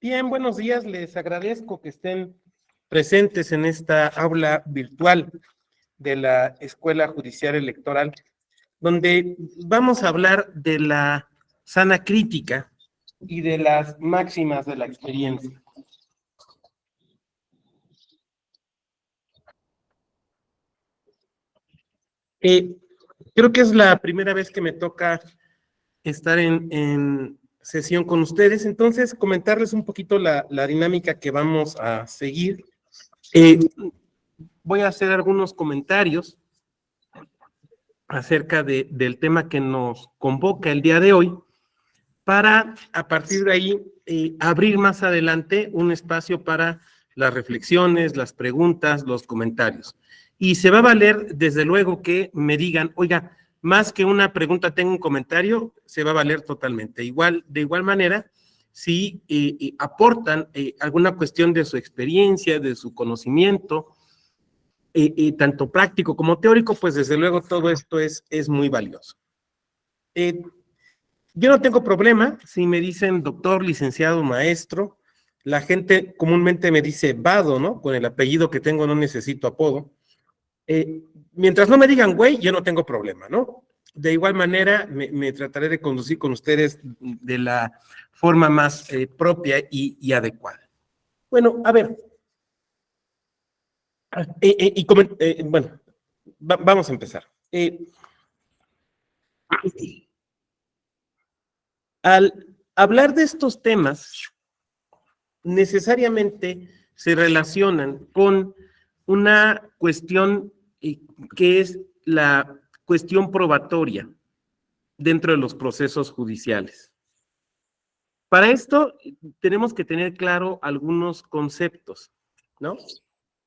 Bien, buenos días. Les agradezco que estén presentes en esta aula virtual de la Escuela Judicial Electoral, donde vamos a hablar de la sana crítica y de las máximas de la experiencia. Creo que es la primera vez que me toca estar en sesión con ustedes, entonces comentarles un poquito la dinámica que vamos a seguir. Voy a hacer algunos comentarios acerca del tema que nos convoca el día de hoy, para a partir de ahí abrir más adelante un espacio para las reflexiones, las preguntas, los comentarios. Y se va a valer, desde luego, que me digan, oiga, más que una pregunta tengo un comentario, se va a valer totalmente. De igual manera, si aportan alguna cuestión de su experiencia, de su conocimiento, tanto práctico como teórico, pues desde luego todo esto es muy valioso. Yo no tengo problema si me dicen doctor, licenciado, maestro. La gente comúnmente me dice Vado, ¿no? Con el apellido que tengo no necesito apodo. Mientras no me digan güey, yo no tengo problema, ¿no? De igual manera, me trataré de conducir con ustedes de la forma más propia y adecuada. Bueno, a ver. Bueno, vamos a empezar. Al hablar de estos temas, necesariamente se relacionan con una cuestión que es la cuestión probatoria dentro de los procesos judiciales. Para esto tenemos que tener claro algunos conceptos, ¿no?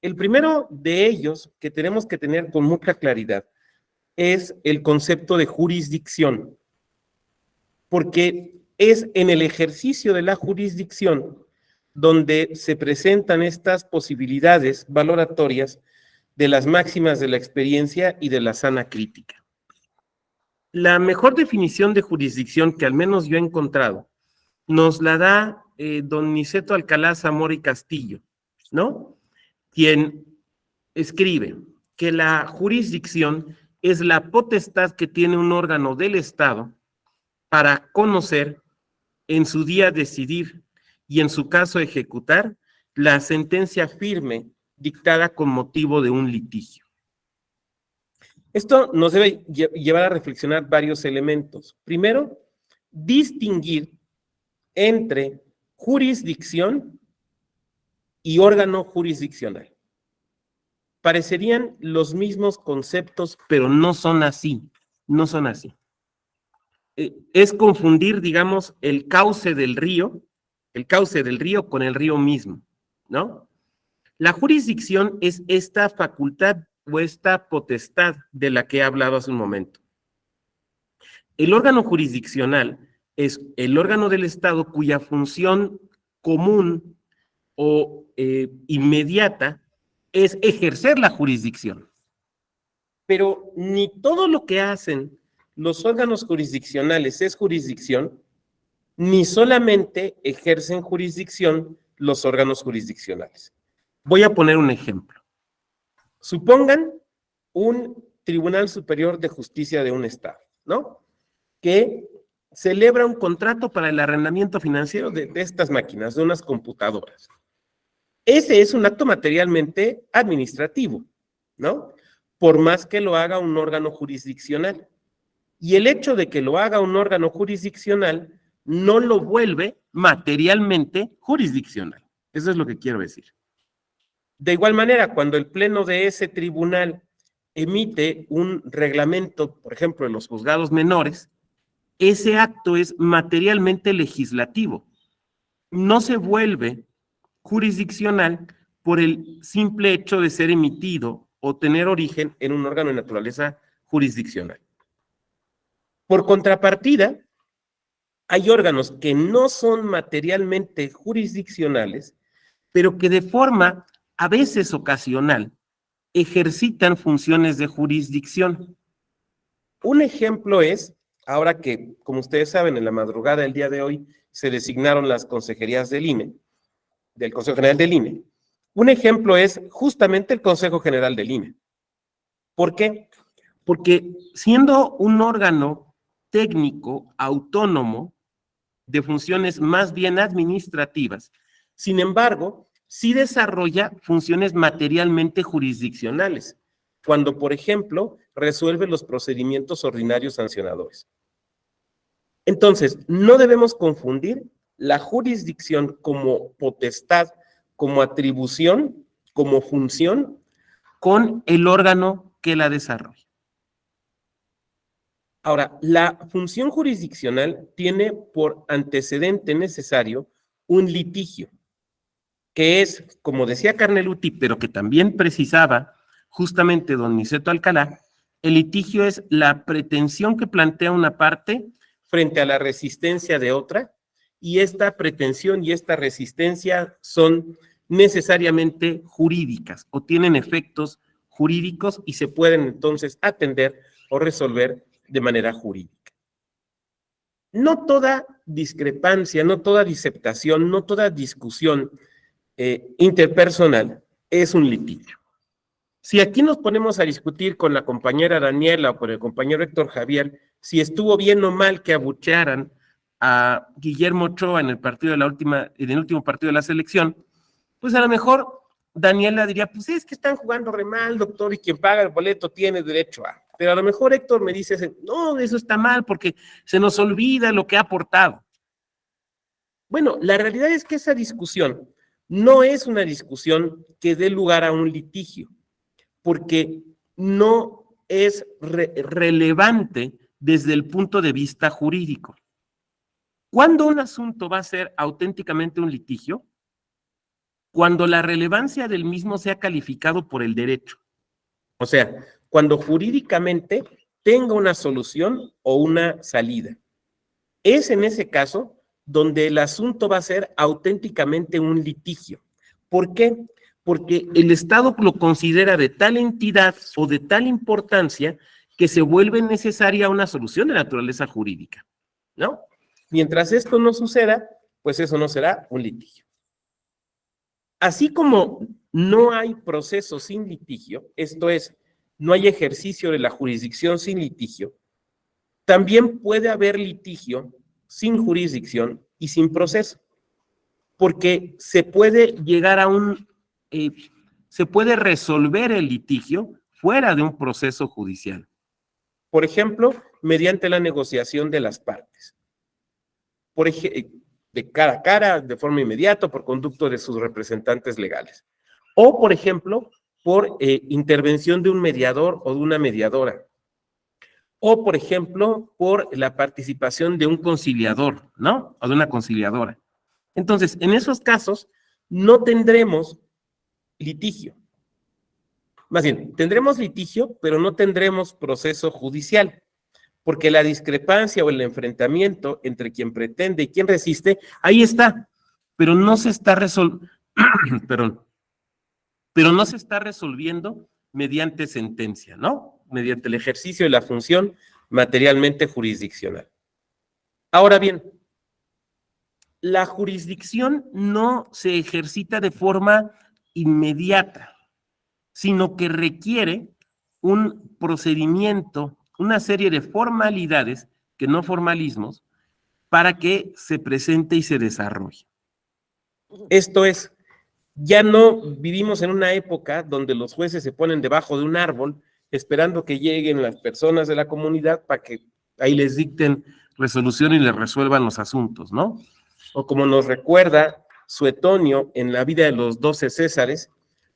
El primero de ellos que tenemos que tener con mucha claridad es el concepto de jurisdicción, porque es en el ejercicio de la jurisdicción donde se presentan estas posibilidades valoratorias de las máximas de la experiencia y de la sana crítica. La mejor definición de jurisdicción que al menos yo he encontrado nos la da don Niceto Alcalá Zamora y Castillo, ¿no? Quien escribe que la jurisdicción es la potestad que tiene un órgano del Estado para conocer, en su día decidir y en su caso ejecutar la sentencia firme dictada con motivo de un litigio. Esto nos debe llevar a reflexionar varios elementos. Primero, distinguir entre jurisdicción y órgano jurisdiccional. Parecerían los mismos conceptos, pero no son así, no son así. Es confundir, digamos, el cauce del río con el río mismo, ¿no? La jurisdicción es esta facultad o esta potestad de la que he hablado hace un momento. El órgano jurisdiccional es el órgano del Estado cuya función común o inmediata es ejercer la jurisdicción. Pero ni todo lo que hacen los órganos jurisdiccionales es jurisdicción, ni solamente ejercen jurisdicción los órganos jurisdiccionales. Voy a poner un ejemplo. Supongan un Tribunal Superior de Justicia de un Estado, ¿no? Que celebra un contrato para el arrendamiento financiero de estas máquinas, de unas computadoras. Ese es un acto materialmente administrativo, ¿no? Por más que lo haga un órgano jurisdiccional. Y el hecho de que lo haga un órgano jurisdiccional no lo vuelve materialmente jurisdiccional. Eso es lo que quiero decir. De igual manera, cuando el pleno de ese tribunal emite un reglamento, por ejemplo, en los juzgados menores, ese acto es materialmente legislativo. No se vuelve jurisdiccional por el simple hecho de ser emitido o tener origen en un órgano de naturaleza jurisdiccional. Por contrapartida, hay órganos que no son materialmente jurisdiccionales, pero que de forma a veces ocasional ejercitan funciones de jurisdicción. Un ejemplo es, ahora que, como ustedes saben, en la madrugada del día de hoy se designaron las consejerías del INE, del Consejo General del INE. Un ejemplo es justamente el Consejo General del INE. ¿Por qué? Porque siendo un órgano técnico, autónomo, de funciones más bien administrativas, sin embargo, sí desarrolla funciones materialmente jurisdiccionales, cuando, por ejemplo, resuelve los procedimientos ordinarios sancionadores. Entonces, no debemos confundir la jurisdicción como potestad, como atribución, como función, con el órgano que la desarrolla. Ahora, la función jurisdiccional tiene por antecedente necesario un litigio, que es, como decía Carneluti, pero que también precisaba justamente don Niceto Alcalá, el litigio es la pretensión que plantea una parte frente a la resistencia de otra, y esta pretensión y esta resistencia son necesariamente jurídicas o tienen efectos jurídicos y se pueden entonces atender o resolver de manera jurídica. No toda discrepancia, no toda disertación, no toda discusión interpersonal es un litigio. Si aquí nos ponemos a discutir con la compañera Daniela o con el compañero Héctor Javier, si estuvo bien o mal que abuchearan a Guillermo Ochoa en el último partido de la selección, pues a lo mejor Daniela diría, pues es que están jugando re mal, doctor, y quien paga el boleto tiene derecho a. Pero a lo mejor Héctor me dice, no, eso está mal porque se nos olvida lo que ha aportado. Bueno, la realidad es que esa discusión no es una discusión que dé lugar a un litigio, porque no es relevante desde el punto de vista jurídico. ¿Cuándo un asunto va a ser auténticamente un litigio? Cuando la relevancia del mismo sea calificado por el derecho. O sea, cuando jurídicamente tenga una solución o una salida. Es en ese caso donde el asunto va a ser auténticamente un litigio. ¿Por qué? Porque el Estado lo considera de tal entidad o de tal importancia que se vuelve necesaria una solución de naturaleza jurídica, ¿no? Mientras esto no suceda, pues eso no será un litigio. Así como no hay proceso sin litigio, esto es, no hay ejercicio de la jurisdicción sin litigio, también puede haber litigio sin jurisdicción y sin proceso, porque se puede llegar a se puede resolver el litigio fuera de un proceso judicial. Por ejemplo, mediante la negociación de las partes. Por ejemplo, de cara a cara, de forma inmediata, por conducto de sus representantes legales. O, por ejemplo, por intervención de un mediador o de una mediadora. O, por ejemplo, por la participación de un conciliador, ¿no? O de una conciliadora. Entonces, en esos casos, no tendremos litigio. Más bien, tendremos litigio, pero no tendremos proceso judicial, porque la discrepancia o el enfrentamiento entre quien pretende y quien resiste, ahí está, pero no se está pero no se está resolviendo mediante sentencia, ¿no? Mediante el ejercicio de la función materialmente jurisdiccional. Ahora bien, la jurisdicción no se ejercita de forma inmediata, sino que requiere un procedimiento, una serie de formalidades, que no formalismos, para que se presente y se desarrolle. Esto es, ya no vivimos en una época donde los jueces se ponen debajo de un árbol esperando que lleguen las personas de la comunidad para que ahí les dicten resolución y les resuelvan los asuntos, ¿no? O como nos recuerda Suetonio en la vida de los 12 Césares,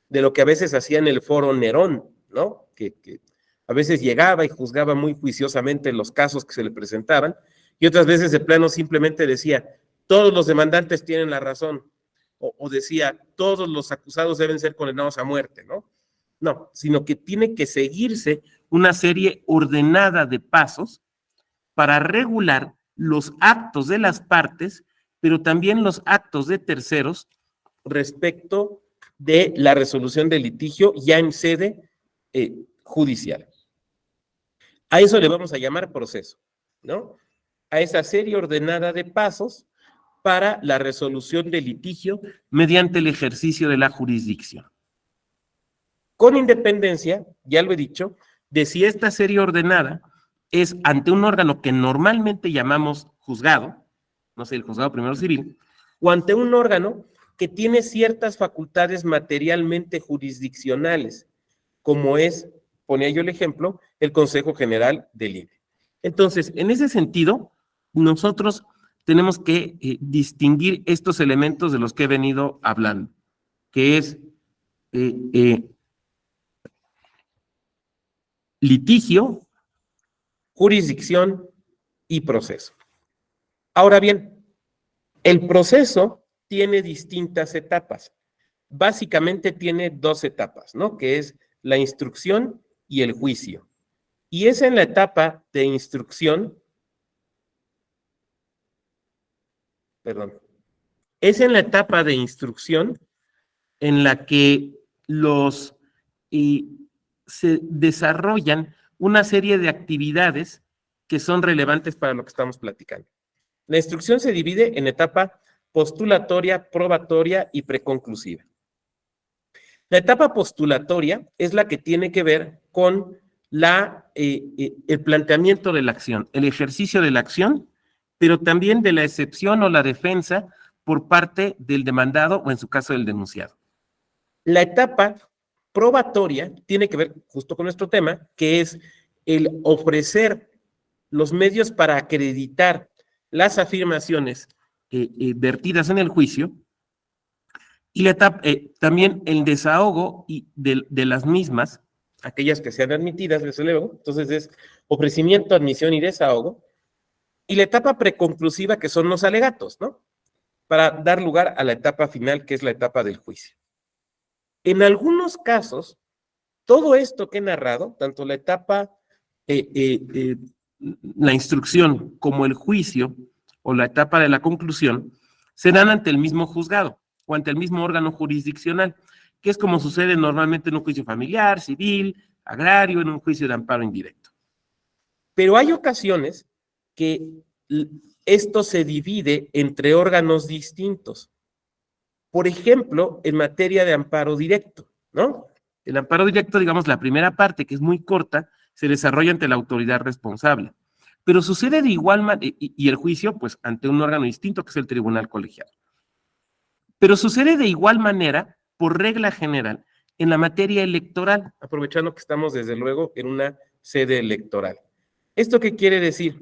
de lo que a veces hacía en el foro Nerón, ¿no? Que a veces llegaba y juzgaba muy juiciosamente los casos que se le presentaban, y otras veces de plano simplemente decía, todos los demandantes tienen la razón, o decía, todos los acusados deben ser condenados a muerte, ¿no? No, sino que tiene que seguirse una serie ordenada de pasos para regular los actos de las partes, pero también los actos de terceros respecto de la resolución del litigio ya en sede judicial. A eso le vamos a llamar proceso, ¿no? A esa serie ordenada de pasos para la resolución del litigio mediante el ejercicio de la jurisdicción. Con independencia, ya lo he dicho, de si esta serie ordenada es ante un órgano que normalmente llamamos juzgado, no sé, el juzgado primero civil, o ante un órgano que tiene ciertas facultades materialmente jurisdiccionales, como es, ponía yo el ejemplo, el Consejo General del INE. Entonces, en ese sentido, nosotros tenemos que distinguir estos elementos de los que he venido hablando, que es litigio, jurisdicción y proceso. Ahora bien, el proceso tiene distintas etapas. Básicamente tiene dos etapas, ¿no? Que es la instrucción y el juicio. Y es en la etapa de instrucción, es en la etapa de instrucción en la que se desarrollan una serie de actividades que son relevantes para lo que estamos platicando. La instrucción se divide en etapa postulatoria, probatoria y preconclusiva. La etapa postulatoria es la que tiene que ver con el planteamiento de la acción, el ejercicio de la acción, pero también de la excepción o la defensa por parte del demandado o en su caso del denunciado. La etapa probatoria tiene que ver justo con nuestro tema, que es el ofrecer los medios para acreditar las afirmaciones vertidas en el juicio, y la etapa, también el desahogo de las mismas, aquellas que sean admitidas, desde luego. Entonces es ofrecimiento, admisión y desahogo. Y la etapa preconclusiva, que son los alegatos, ¿no? Para dar lugar a la etapa final, que es la etapa del juicio. En algunos casos, todo esto que he narrado, tanto la etapa, la instrucción como el juicio o la etapa de la conclusión, se dan ante el mismo juzgado o ante el mismo órgano jurisdiccional, que es como sucede normalmente en un juicio familiar, civil, agrario, en un juicio de amparo indirecto. Pero hay ocasiones que esto se divide entre órganos distintos. Por ejemplo, en materia de amparo directo, ¿no? El amparo directo, digamos, la primera parte, que es muy corta, se desarrolla ante la autoridad responsable. Pero sucede de igual manera, y el juicio, pues, ante un órgano distinto, que es el tribunal colegiado. Pero sucede de igual manera, por regla general, en la materia electoral, aprovechando que estamos, desde luego, en una sede electoral. ¿Esto qué quiere decir?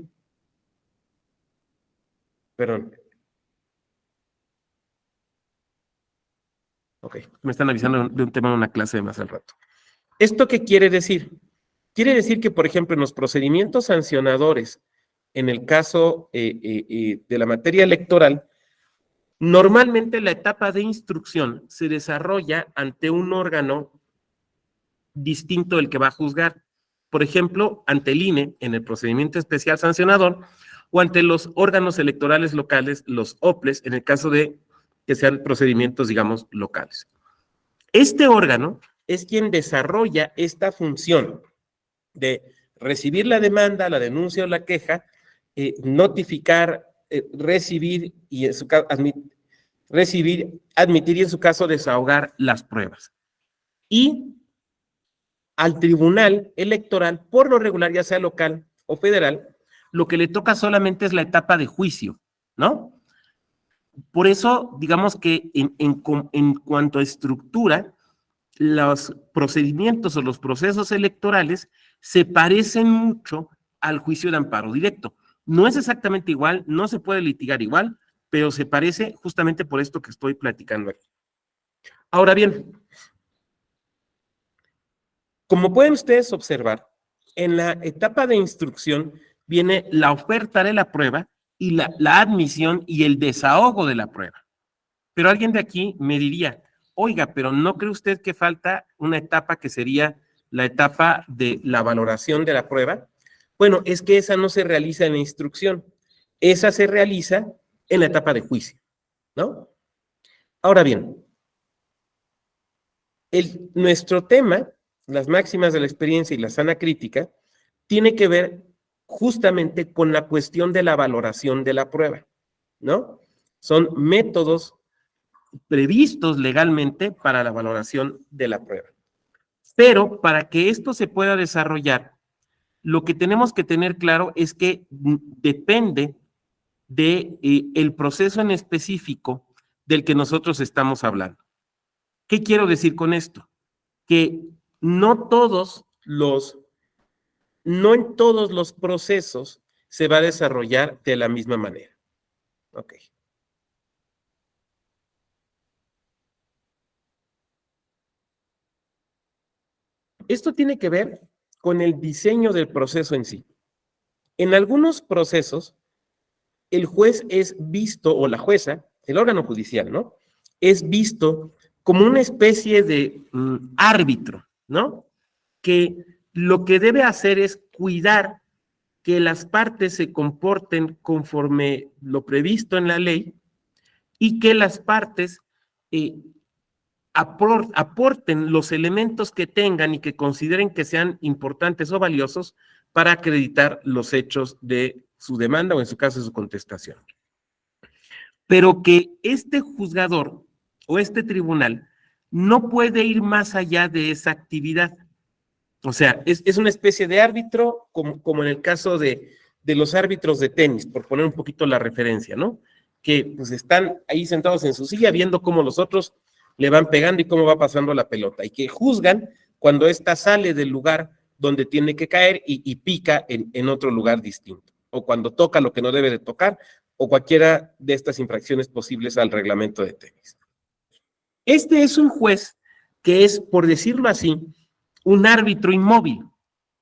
Perdón. Ok, me están avisando de un tema en una clase de más al rato. ¿Esto qué quiere decir? Quiere decir que, por ejemplo, en los procedimientos sancionadores, en el caso de la materia electoral, normalmente la etapa de instrucción se desarrolla ante un órgano distinto del que va a juzgar. Por ejemplo, ante el INE, en el procedimiento especial sancionador, o ante los órganos electorales locales, los OPLES, en el caso de que sean procedimientos, digamos, locales. Este órgano es quien desarrolla esta función de recibir la demanda, la denuncia o la queja, notificar, recibir y en su caso recibir, admitir y en su caso desahogar las pruebas. Y al tribunal electoral, por lo regular, ya sea local o federal, lo que le toca solamente es la etapa de juicio, ¿no? Por eso, digamos que en cuanto a estructura, los procedimientos o los procesos electorales se parecen mucho al juicio de amparo directo. No es exactamente igual, no se puede litigar igual, pero se parece justamente por esto que estoy platicando aquí. Ahora bien, como pueden ustedes observar, en la etapa de instrucción viene la oferta de la prueba y la admisión y el desahogo de la prueba. Pero alguien de aquí me diría, oiga, pero ¿no cree usted que falta una etapa que sería la etapa de la valoración de la prueba? Bueno, es que esa no se realiza en la instrucción, esa se realiza en la etapa de juicio, ¿no? Ahora bien, nuestro tema, las máximas de la experiencia y la sana crítica, tiene que ver justamente con la cuestión de la valoración de la prueba, ¿no? Son métodos previstos legalmente para la valoración de la prueba. Pero para que esto se pueda desarrollar, lo que tenemos que tener claro es que depende de el proceso en específico del que nosotros estamos hablando. ¿Qué quiero decir con esto? Que no en todos los procesos se va a desarrollar de la misma manera. Ok. Esto tiene que ver con el diseño del proceso en sí. En algunos procesos, el juez es visto, o la jueza, el órgano judicial, ¿no? Es visto como una especie de árbitro, ¿no? Que lo que debe hacer es cuidar que las partes se comporten conforme lo previsto en la ley y que las partes aporten los elementos que tengan y que consideren que sean importantes o valiosos para acreditar los hechos de su demanda o en su caso de su contestación. Pero que este juzgador o este tribunal no puede ir más allá de esa actividad. O sea, es una especie de árbitro, como en el caso de los árbitros de tenis, por poner un poquito la referencia, ¿no? Que pues están ahí sentados en su silla viendo cómo los otros le van pegando y cómo va pasando la pelota, y que juzgan cuando ésta sale del lugar donde tiene que caer y pica en otro lugar distinto, o cuando toca lo que no debe de tocar, o cualquiera de estas infracciones posibles al reglamento de tenis. Este es un juez que es, por decirlo así, un árbitro inmóvil,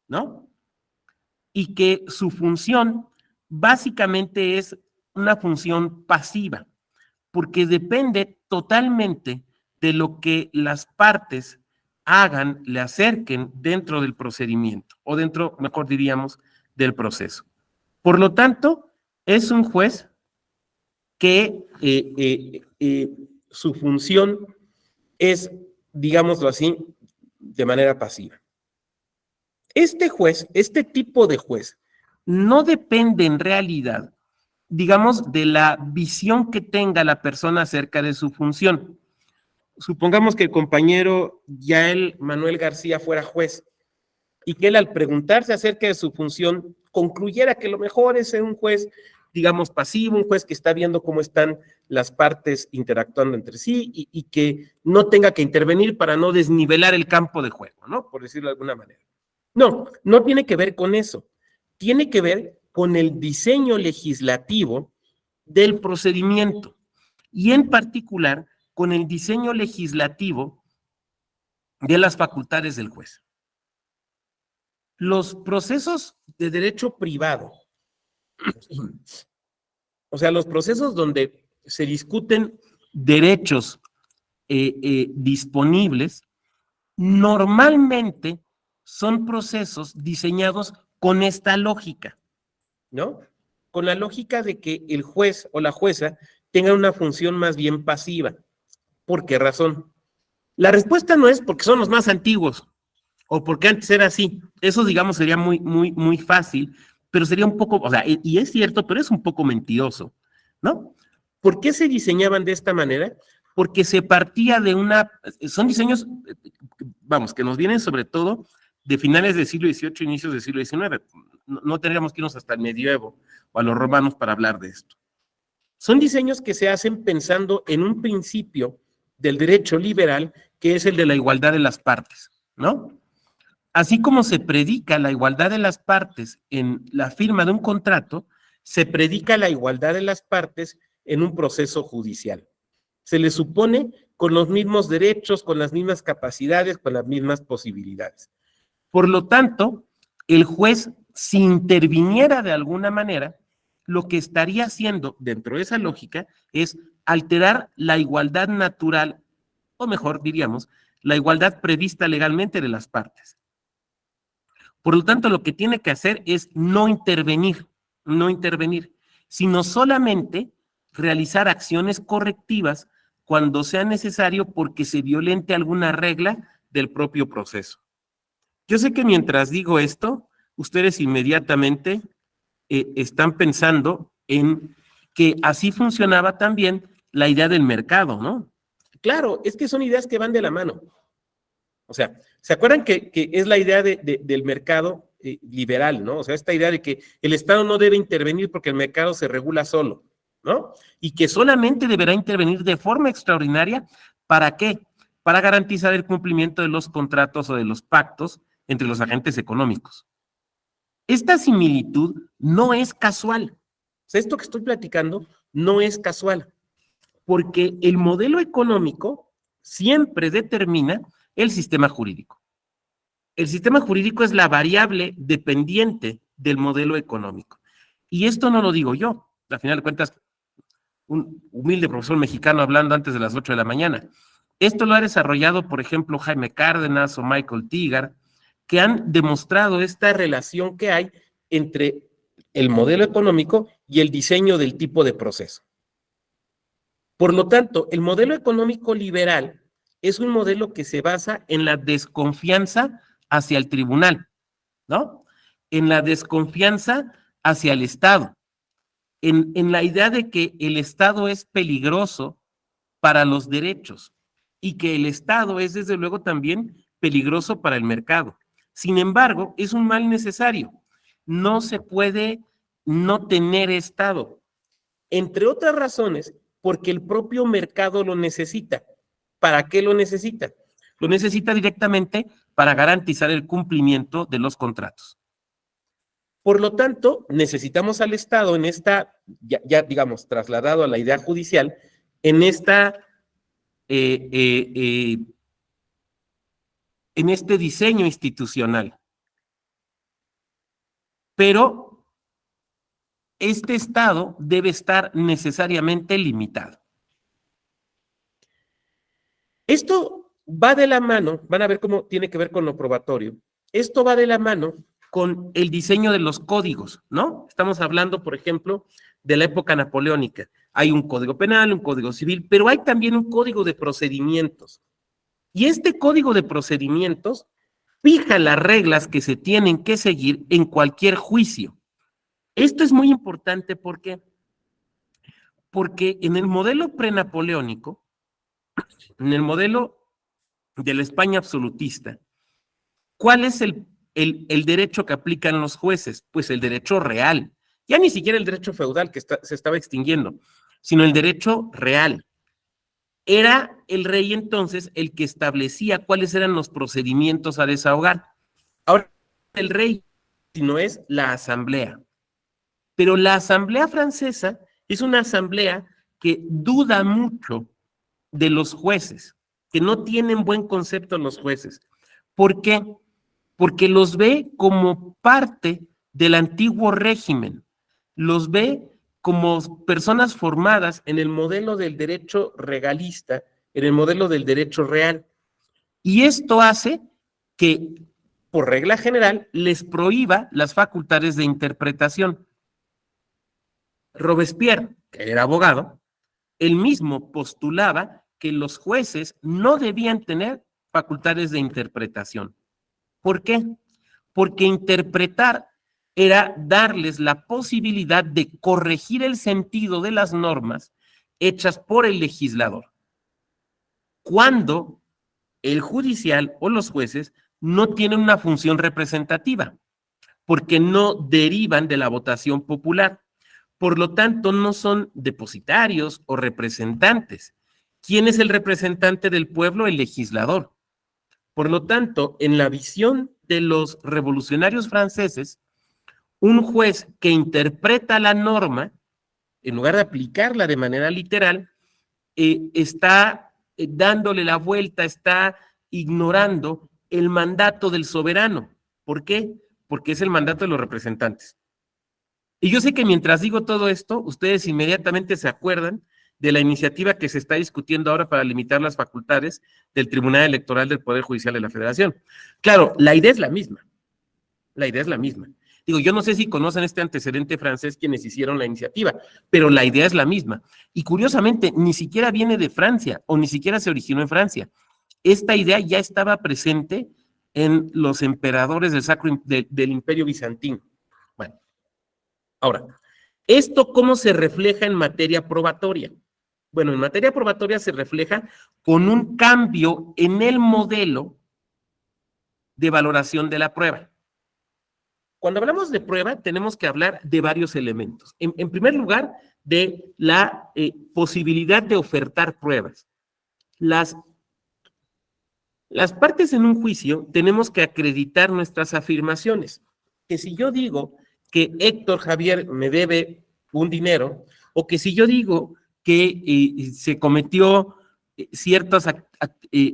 ¿no? Y que su función básicamente es una función pasiva, porque depende totalmente de lo que las partes hagan, le acerquen dentro del procedimiento, o dentro, mejor diríamos, del proceso. Por lo tanto, es un juez que su función es, digámoslo así, de manera pasiva. Este juez, este tipo de juez, no depende en realidad, digamos, de la visión que tenga la persona acerca de su función. Supongamos que el compañero Yael Manuel García fuera juez y que él, al preguntarse acerca de su función, concluyera que lo mejor es ser un juez, digamos, pasivo, un juez que está viendo cómo están las partes interactuando entre sí y que no tenga que intervenir para no desnivelar el campo de juego, ¿no? Por decirlo de alguna manera. No, no tiene que ver con eso. Tiene que ver con el diseño legislativo del procedimiento y en particular con el diseño legislativo de las facultades del juez. Los procesos de derecho privado, o sea, los procesos donde se discuten derechos disponibles, normalmente son procesos diseñados con esta lógica, ¿no? Con la lógica de que el juez o la jueza tengan una función más bien pasiva. ¿Por qué razón? La respuesta no es porque son los más antiguos o porque antes era así. Eso, digamos, sería muy fácil, pero sería un poco, o sea, y es cierto, pero es un poco mentiroso, ¿no? ¿Por qué se diseñaban de esta manera? Porque se partía de son diseños, vamos, que nos vienen sobre todo de finales del siglo XVIII, inicios del siglo XIX. No tendríamos que irnos hasta el medievo o a los romanos para hablar de esto. Son diseños que se hacen pensando en un principio del derecho liberal, que es el de la igualdad de las partes, ¿no? Así como se predica la igualdad de las partes en la firma de un contrato, se predica la igualdad de las partes en un proceso judicial. Se les supone con los mismos derechos, con las mismas capacidades, con las mismas posibilidades. Por lo tanto, el juez, si interviniera de alguna manera, lo que estaría haciendo dentro de esa lógica es alterar la igualdad natural, o mejor diríamos, la igualdad prevista legalmente de las partes. Por lo tanto, lo que tiene que hacer es no intervenir, sino solamente realizar acciones correctivas cuando sea necesario porque se violente alguna regla del propio proceso. Yo sé que mientras digo esto, ustedes inmediatamente están pensando en que así funcionaba también la idea del mercado, ¿no? Claro, es que son ideas que van de la mano. O sea, ¿se acuerdan que es la idea del mercado liberal, ¿no? O sea, esta idea de que el Estado no debe intervenir porque el mercado se regula solo, ¿no? Y que solamente deberá intervenir de forma extraordinaria, ¿para qué? Para garantizar el cumplimiento de los contratos o de los pactos entre los agentes económicos. Esta similitud no es casual. O sea, esto que estoy platicando no es casual, porque el modelo económico siempre determina el sistema jurídico. El sistema jurídico es la variable dependiente del modelo económico. Y esto no lo digo yo, al final de cuentas, un humilde profesor mexicano hablando antes de las 8 de la mañana. Esto lo ha desarrollado, por ejemplo, Jaime Cárdenas o Michael Tigar, que han demostrado esta relación que hay entre el modelo económico y el diseño del tipo de proceso. Por lo tanto, el modelo económico liberal es un modelo que se basa en la desconfianza hacia el tribunal, ¿no? En la desconfianza hacia el Estado, en la idea de que el Estado es peligroso para los derechos y que el Estado es desde luego también peligroso para el mercado. Sin embargo, es un mal necesario. No se puede no tener Estado, entre otras razones, porque el propio mercado lo necesita. ¿Para qué lo necesita? Lo necesita directamente para garantizar el cumplimiento de los contratos. Por lo tanto, necesitamos al Estado en esta, ya digamos, trasladado a la idea judicial, en esta, en este diseño institucional. Pero este Estado debe estar necesariamente limitado. Esto va de la mano, van a ver cómo tiene que ver con lo probatorio. Esto va de la mano con el diseño de los códigos, ¿no? Estamos hablando, por ejemplo, de la época napoleónica. Hay un código penal, un código civil, pero hay también un código de procedimientos. Y este código de procedimientos fija las reglas que se tienen que seguir en cualquier juicio. Esto es muy importante porque en el modelo prenapoleónico, en el modelo de la España absolutista, ¿cuál es el derecho que aplican los jueces? Pues el derecho real. Ya ni siquiera el derecho feudal que se estaba extinguiendo, sino el derecho real. Era el rey entonces el que establecía cuáles eran los procedimientos a desahogar. Ahora, el rey, si no es la asamblea. Pero la asamblea francesa es una asamblea que duda mucho de los jueces, que no tienen buen concepto los jueces. ¿Por qué? Porque los ve como parte del antiguo régimen, los ve como personas formadas en el modelo del derecho regalista, en el modelo del derecho real. Y esto hace que, por regla general, les prohíba las facultades de interpretación. Robespierre, que era abogado, él mismo postulaba que los jueces no debían tener facultades de interpretación. ¿Por qué? Porque interpretar era darles la posibilidad de corregir el sentido de las normas hechas por el legislador, cuando el judicial o los jueces no tienen una función representativa, porque no derivan de la votación popular. Por lo tanto, no son depositarios o representantes. ¿Quién es el representante del pueblo? El legislador. Por lo tanto, en la visión de los revolucionarios franceses, un juez que interpreta la norma, en lugar de aplicarla de manera literal, está dándole la vuelta, está ignorando el mandato del soberano. ¿Por qué? Porque es el mandato de los representantes. Y yo sé que mientras digo todo esto, ustedes inmediatamente se acuerdan de la iniciativa que se está discutiendo ahora para limitar las facultades del Tribunal Electoral del Poder Judicial de la Federación. Claro, la idea es la misma. La idea es la misma. Digo, yo no sé si conocen este antecedente francés quienes hicieron la iniciativa, pero la idea es la misma. Y curiosamente, ni siquiera viene de Francia o ni siquiera se originó en Francia. Esta idea ya estaba presente en los emperadores del Imperio Bizantino. Bueno, ahora, ¿Esto cómo se refleja en materia probatoria? Bueno, en materia probatoria se refleja con un cambio en el modelo de valoración de la prueba. Cuando hablamos de prueba, tenemos que hablar de varios elementos. En primer lugar, de la posibilidad de ofertar pruebas. Las partes en un juicio tenemos que acreditar nuestras afirmaciones. Que si yo digo que Héctor Javier me debe un dinero, o que si yo digo que se cometió ciertas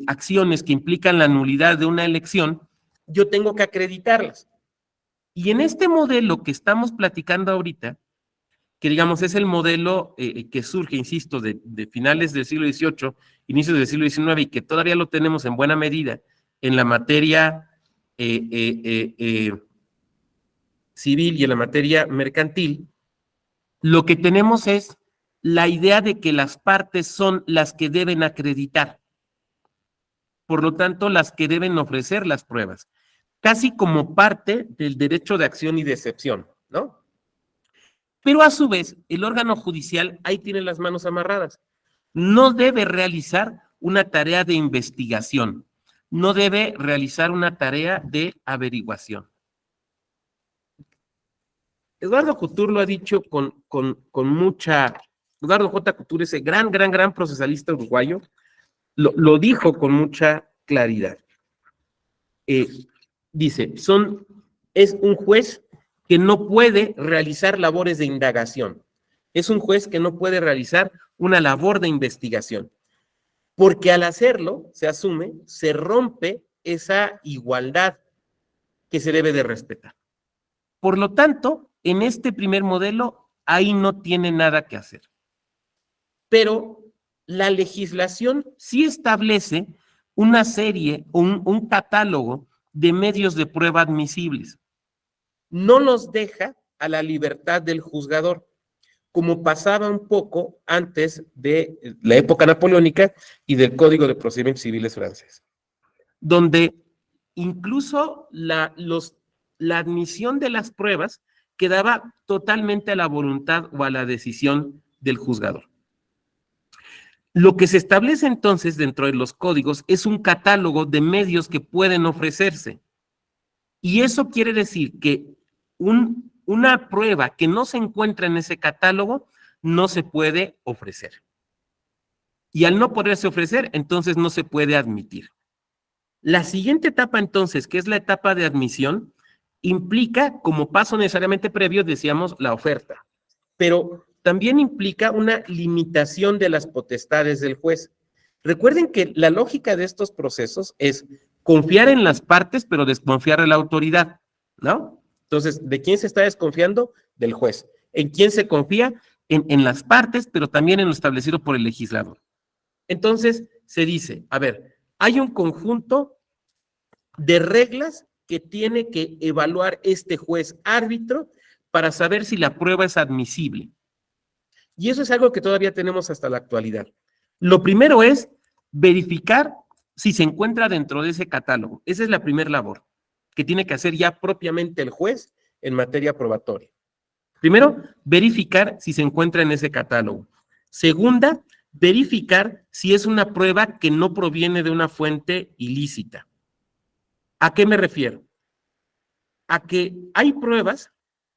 acciones que implican la nulidad de una elección, yo tengo que acreditarlas. Y en este modelo que estamos platicando ahorita, que digamos es el modelo que surge, insisto, de finales del siglo XVIII, inicios del siglo XIX, y que todavía lo tenemos en buena medida en la materia civil y en la materia mercantil, lo que tenemos es la idea de que las partes son las que deben acreditar, por lo tanto, las que deben ofrecer las pruebas, casi como parte del derecho de acción y de excepción, ¿no? Pero a su vez, el órgano judicial ahí tiene las manos amarradas. No debe realizar una tarea de investigación, no debe realizar una tarea de averiguación. Eduardo Couture lo ha dicho con mucha... Eduardo J. Couture, ese gran procesalista uruguayo, lo dijo con mucha claridad. Dice, es un juez que no puede realizar labores de indagación. Es un juez que no puede realizar una labor de investigación. Porque al hacerlo, se asume, se rompe esa igualdad que se debe de respetar. Por lo tanto, en este primer modelo, ahí no tiene nada que hacer. Pero la legislación sí establece una serie, un catálogo de medios de prueba admisibles. No los deja a la libertad del juzgador, como pasaba un poco antes de la época napoleónica y del Código de Procedimientos Civiles francés, donde incluso la admisión de las pruebas quedaba totalmente a la voluntad o a la decisión del juzgador. Lo que se establece entonces dentro de los códigos es un catálogo de medios que pueden ofrecerse. Y eso quiere decir que una prueba que no se encuentra en ese catálogo no se puede ofrecer. Y al no poderse ofrecer, entonces no se puede admitir. La siguiente etapa entonces, que es la etapa de admisión, implica como paso necesariamente previo, decíamos, la oferta. Pero también implica una limitación de las potestades del juez. Recuerden que la lógica de estos procesos es confiar en las partes, pero desconfiar de la autoridad, ¿no? Entonces, ¿de quién se está desconfiando? Del juez. ¿En quién se confía? En las partes, pero también en lo establecido por el legislador. Entonces, se dice, a ver, hay un conjunto de reglas que tiene que evaluar este juez árbitro para saber si la prueba es admisible. Y eso es algo que todavía tenemos hasta la actualidad. Lo primero es verificar si se encuentra dentro de ese catálogo. Esa es la primera labor que tiene que hacer ya propiamente el juez en materia probatoria. Primero, verificar si se encuentra en ese catálogo. Segunda, verificar si es una prueba que no proviene de una fuente ilícita. ¿A qué me refiero? A que hay pruebas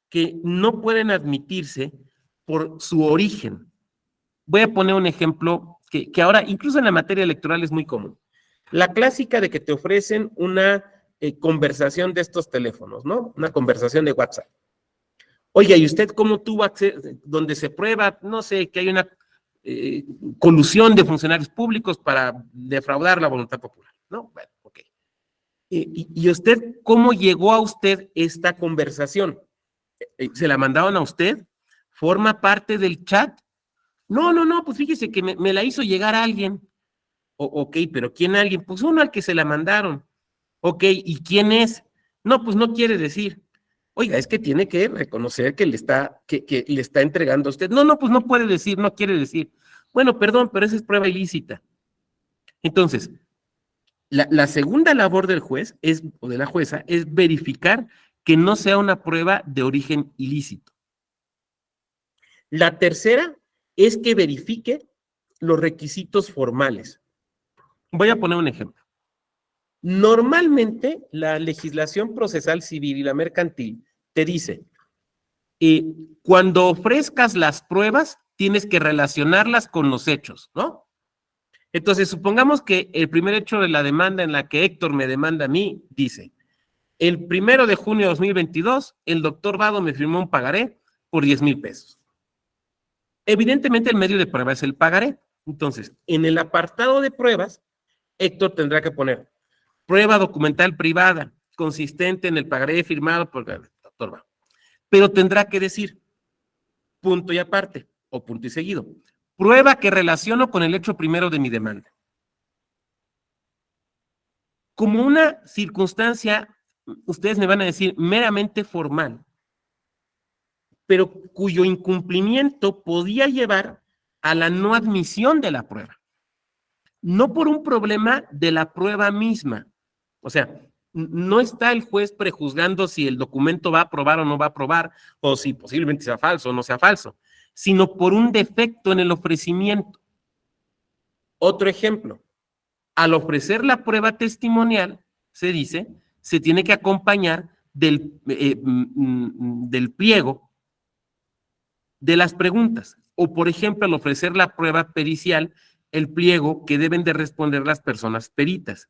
que no pueden admitirse por su origen. Voy a poner un ejemplo que ahora, incluso en la materia electoral, es muy común. La clásica de que te ofrecen una conversación de estos teléfonos, ¿no? Una conversación de WhatsApp. Oiga, ¿y usted cómo tuvo acceso, donde se prueba, no sé, que hay una colusión de funcionarios públicos para defraudar la voluntad popular? ¿No? Bueno, ok. ¿Y usted cómo llegó a usted esta conversación? ¿Se la mandaron a usted? ¿Forma parte del chat? No, pues fíjese que me la hizo llegar alguien. Ok, pero ¿quién alguien? Pues uno al que se la mandaron. Ok, ¿y quién es? No, pues no quiere decir. Oiga, es que tiene que reconocer que le está entregando a usted. No, pues no puede decir, no quiere decir. Bueno, perdón, pero esa es prueba ilícita. Entonces, la segunda labor del juez o de la jueza es verificar que no sea una prueba de origen ilícito. La tercera es que verifique los requisitos formales. Voy a poner un ejemplo. Normalmente, la legislación procesal civil y la mercantil te dice, cuando ofrezcas las pruebas, tienes que relacionarlas con los hechos, ¿no? Entonces, supongamos que el primer hecho de la demanda en la que Héctor me demanda a mí, dice, el 1 de junio de 2022, el doctor Vado me firmó un pagaré por 10,000 pesos. Evidentemente, el medio de prueba es el pagaré. Entonces, en el apartado de pruebas, Héctor tendrá que poner prueba documental privada consistente en el pagaré firmado por el doctor Vado. Pero tendrá que decir, punto y aparte, o punto y seguido, prueba que relaciono con el hecho primero de mi demanda. Como una circunstancia, ustedes me van a decir, meramente formal, pero cuyo incumplimiento podía llevar a la no admisión de la prueba. No por un problema de la prueba misma. O sea, no está el juez prejuzgando si el documento va a aprobar o no va a aprobar, o si posiblemente sea falso o no sea falso, sino por un defecto en el ofrecimiento. Otro ejemplo, al ofrecer la prueba testimonial, se dice, se tiene que acompañar del pliego de las preguntas. O, por ejemplo, al ofrecer la prueba pericial, el pliego que deben de responder las personas peritas.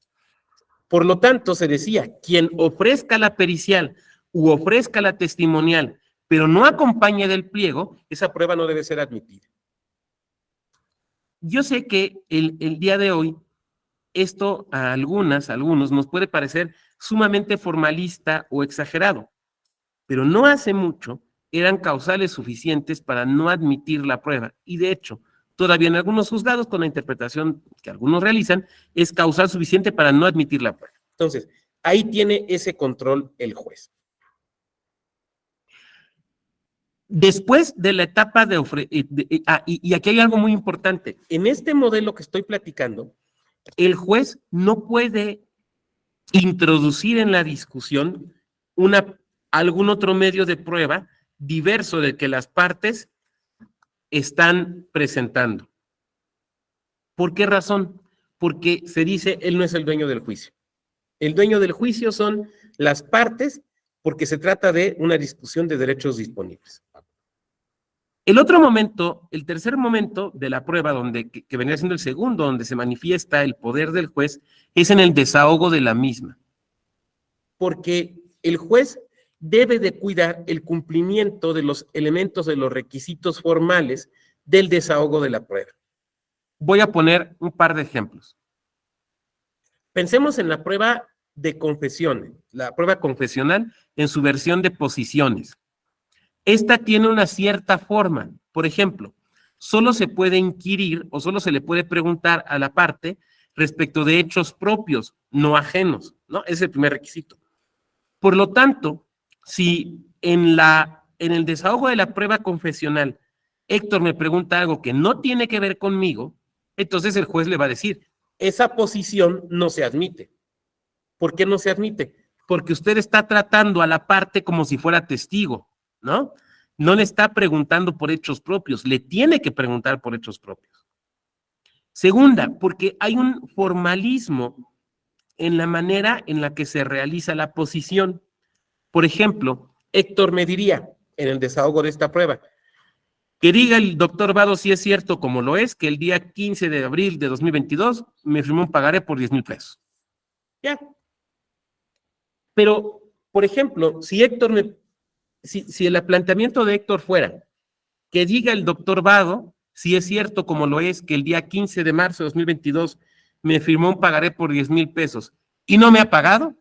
Por lo tanto, se decía, quien ofrezca la pericial u ofrezca la testimonial, pero no acompañe del pliego, esa prueba no debe ser admitida. Yo sé que el día de hoy, esto a algunos nos puede parecer sumamente formalista o exagerado, pero no hace mucho eran causales suficientes para no admitir la prueba. Y de hecho, todavía en algunos juzgados, con la interpretación que algunos realizan, es causal suficiente para no admitir la prueba. Entonces, ahí tiene ese control el juez. Después de la etapa de y aquí hay algo muy importante. En este modelo que estoy platicando, el juez no puede introducir en la discusión algún otro medio de prueba diverso del que las partes están presentando. ¿Por qué razón? Porque se dice, él no es el dueño del juicio. El dueño del juicio son las partes, porque se trata de una discusión de derechos disponibles. El otro momento, el tercer momento de la prueba, que vendría siendo el segundo, donde se manifiesta el poder del juez, es en el desahogo de la misma. Porque el juez debe de cuidar el cumplimiento de los elementos de los requisitos formales del desahogo de la prueba. Voy a poner un par de ejemplos. Pensemos en la prueba de confesión, la prueba confesional en su versión de posiciones. Esta tiene una cierta forma. Por ejemplo, solo se puede inquirir o solo se le puede preguntar a la parte respecto de hechos propios, no ajenos, ¿no? Ese es el primer requisito. Por lo tanto, si en el desahogo de la prueba confesional Héctor me pregunta algo que no tiene que ver conmigo, entonces el juez le va a decir, esa posición no se admite. ¿Por qué no se admite? Porque usted está tratando a la parte como si fuera testigo, ¿no? No le está preguntando por hechos propios, le tiene que preguntar por hechos propios. Segunda, porque hay un formalismo en la manera en la que se realiza la posición. Por ejemplo, Héctor me diría, en el desahogo de esta prueba, que diga el doctor Vado si es cierto como lo es, que el día 15 de abril de 2022 me firmó un pagaré por 10,000 pesos. Ya. Pero, por ejemplo, si el planteamiento de Héctor fuera que diga el doctor Vado si es cierto como lo es, que el día 15 de marzo de 2022 me firmó un pagaré por 10,000 pesos y no me ha pagado,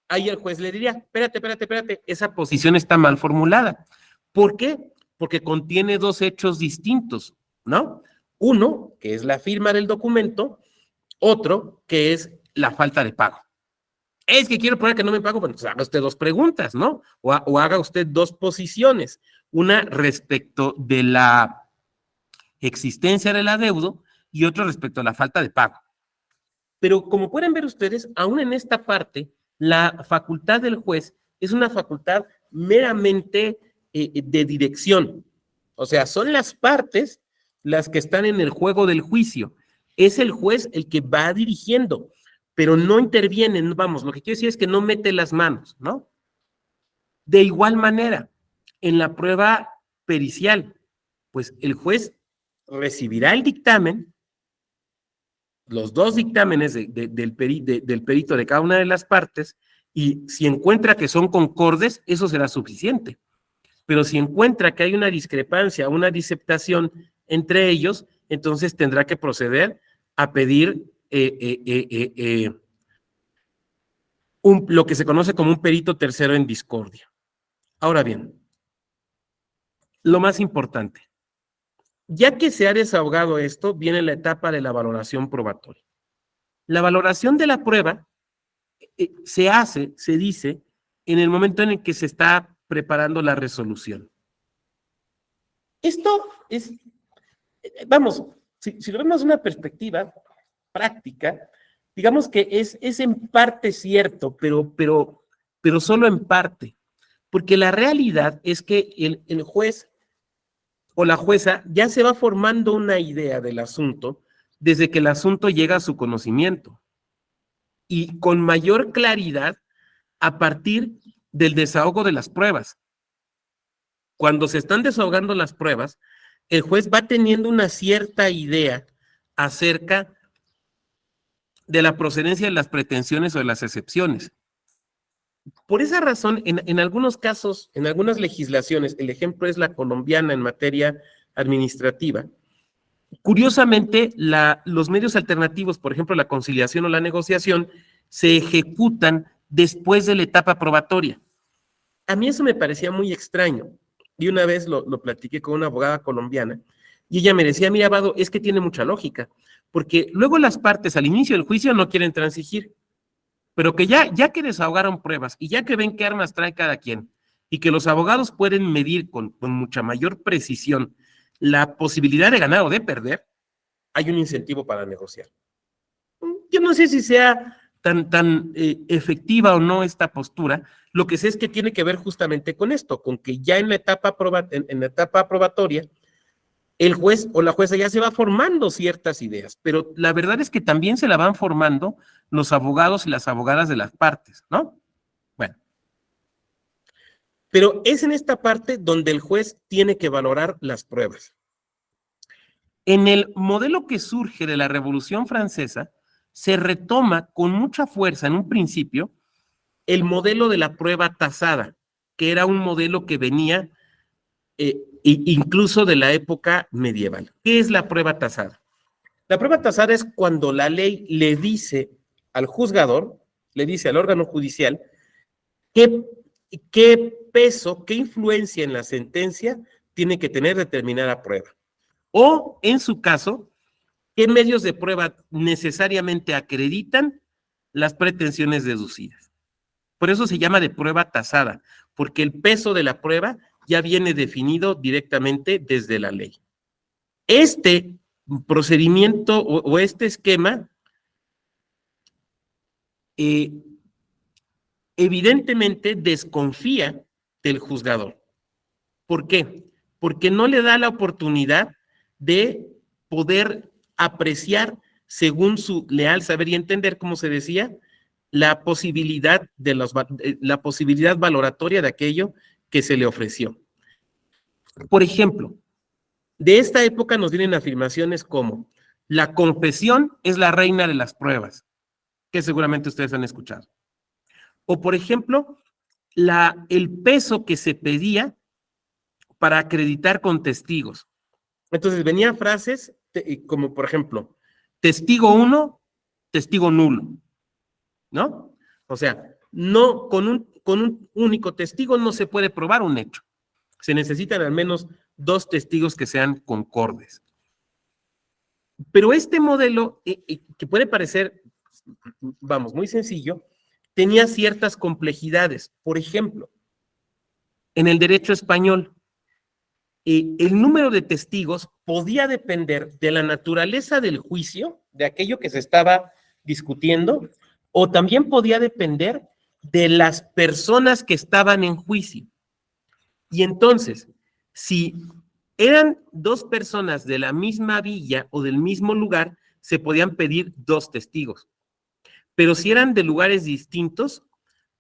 ahí el juez le diría, espérate, esa posición está mal formulada. ¿Por qué? Porque contiene dos hechos distintos, ¿no? Uno, que es la firma del documento, otro, que es la falta de pago. Es que quiero probar que no me pago, bueno, pues haga usted dos preguntas, ¿no? O haga usted dos posiciones, una respecto de la existencia del adeudo y otra respecto a la falta de pago. Pero como pueden ver ustedes, aún en esta parte, la facultad del juez es una facultad meramente de dirección. O sea, son las partes las que están en el juego del juicio. Es el juez el que va dirigiendo, pero no interviene, vamos, lo que quiero decir es que no mete las manos, ¿no? De igual manera, en la prueba pericial, pues el juez recibirá el dictamen, los dos dictámenes del perito de cada una de las partes, y si encuentra que son concordes, eso será suficiente. Pero si encuentra que hay una discrepancia, una disertación entre ellos, entonces tendrá que proceder a pedir lo que se conoce como un perito tercero en discordia. Ahora bien, lo más importante, ya que se ha desahogado esto, viene la etapa de la valoración probatoria. La valoración de la prueba se dice, en el momento en el que se está preparando la resolución. Esto es, vamos, si lo vemos de una perspectiva práctica, digamos que es en parte cierto, pero solo en parte, porque la realidad es que el juez o la jueza ya se va formando una idea del asunto desde que el asunto llega a su conocimiento y con mayor claridad a partir del desahogo de las pruebas. Cuando se están desahogando las pruebas, el juez va teniendo una cierta idea acerca de la procedencia de las pretensiones o de las excepciones. Por esa razón, en algunos casos, en algunas legislaciones, el ejemplo es la colombiana en materia administrativa, curiosamente, los medios alternativos, por ejemplo, la conciliación o la negociación, se ejecutan después de la etapa probatoria. A mí eso me parecía muy extraño. Y una vez lo platiqué con una abogada colombiana y ella me decía, mira, Vado, es que tiene mucha lógica, porque luego las partes al inicio del juicio no quieren transigir, pero que ya que desahogaron pruebas y ya que ven qué armas trae cada quien y que los abogados pueden medir con mucha mayor precisión la posibilidad de ganar o de perder, hay un incentivo para negociar. Yo no sé si sea tan efectiva o no esta postura, lo que sé es que tiene que ver justamente con esto, con que ya en la etapa probatoria, el juez o la jueza ya se va formando ciertas ideas, pero la verdad es que también se la van formando los abogados y las abogadas de las partes, ¿no? Bueno. Pero es en esta parte donde el juez tiene que valorar las pruebas. En el modelo que surge de la Revolución Francesa, se retoma con mucha fuerza en un principio el modelo de la prueba tasada, que era un modelo que venía incluso de la época medieval. ¿Qué es la prueba tasada? La prueba tasada es cuando la ley le dice al juzgador, le dice al órgano judicial, qué peso, qué influencia en la sentencia tiene que tener determinada prueba. O, en su caso, qué medios de prueba necesariamente acreditan las pretensiones deducidas. Por eso se llama de prueba tasada, porque el peso de la prueba ya viene definido directamente desde la ley. Este procedimiento o este esquema evidentemente desconfía del juzgador. ¿Por qué? Porque no le da la oportunidad de poder apreciar según su leal saber y entender, como se decía, la posibilidad valoratoria de aquello que se le ofreció. Por ejemplo, de esta época nos vienen afirmaciones como la confesión es la reina de las pruebas, que seguramente ustedes han escuchado. O, por ejemplo, el peso que se pedía para acreditar con testigos. Entonces venían frases como, por ejemplo, testigo 1, testigo nulo, ¿no? O sea, no, con un único testigo no se puede probar un hecho. Se necesitan al menos 2 testigos que sean concordes. Pero este modelo, que puede parecer, vamos, muy sencillo, tenía ciertas complejidades. Por ejemplo, en el derecho español, el número de testigos podía depender de la naturaleza del juicio, de aquello que se estaba discutiendo, o también podía depender de las personas que estaban en juicio. Y entonces, si Eran dos personas de la misma villa o del mismo lugar, se podían pedir 2 testigos. Pero si eran de lugares distintos,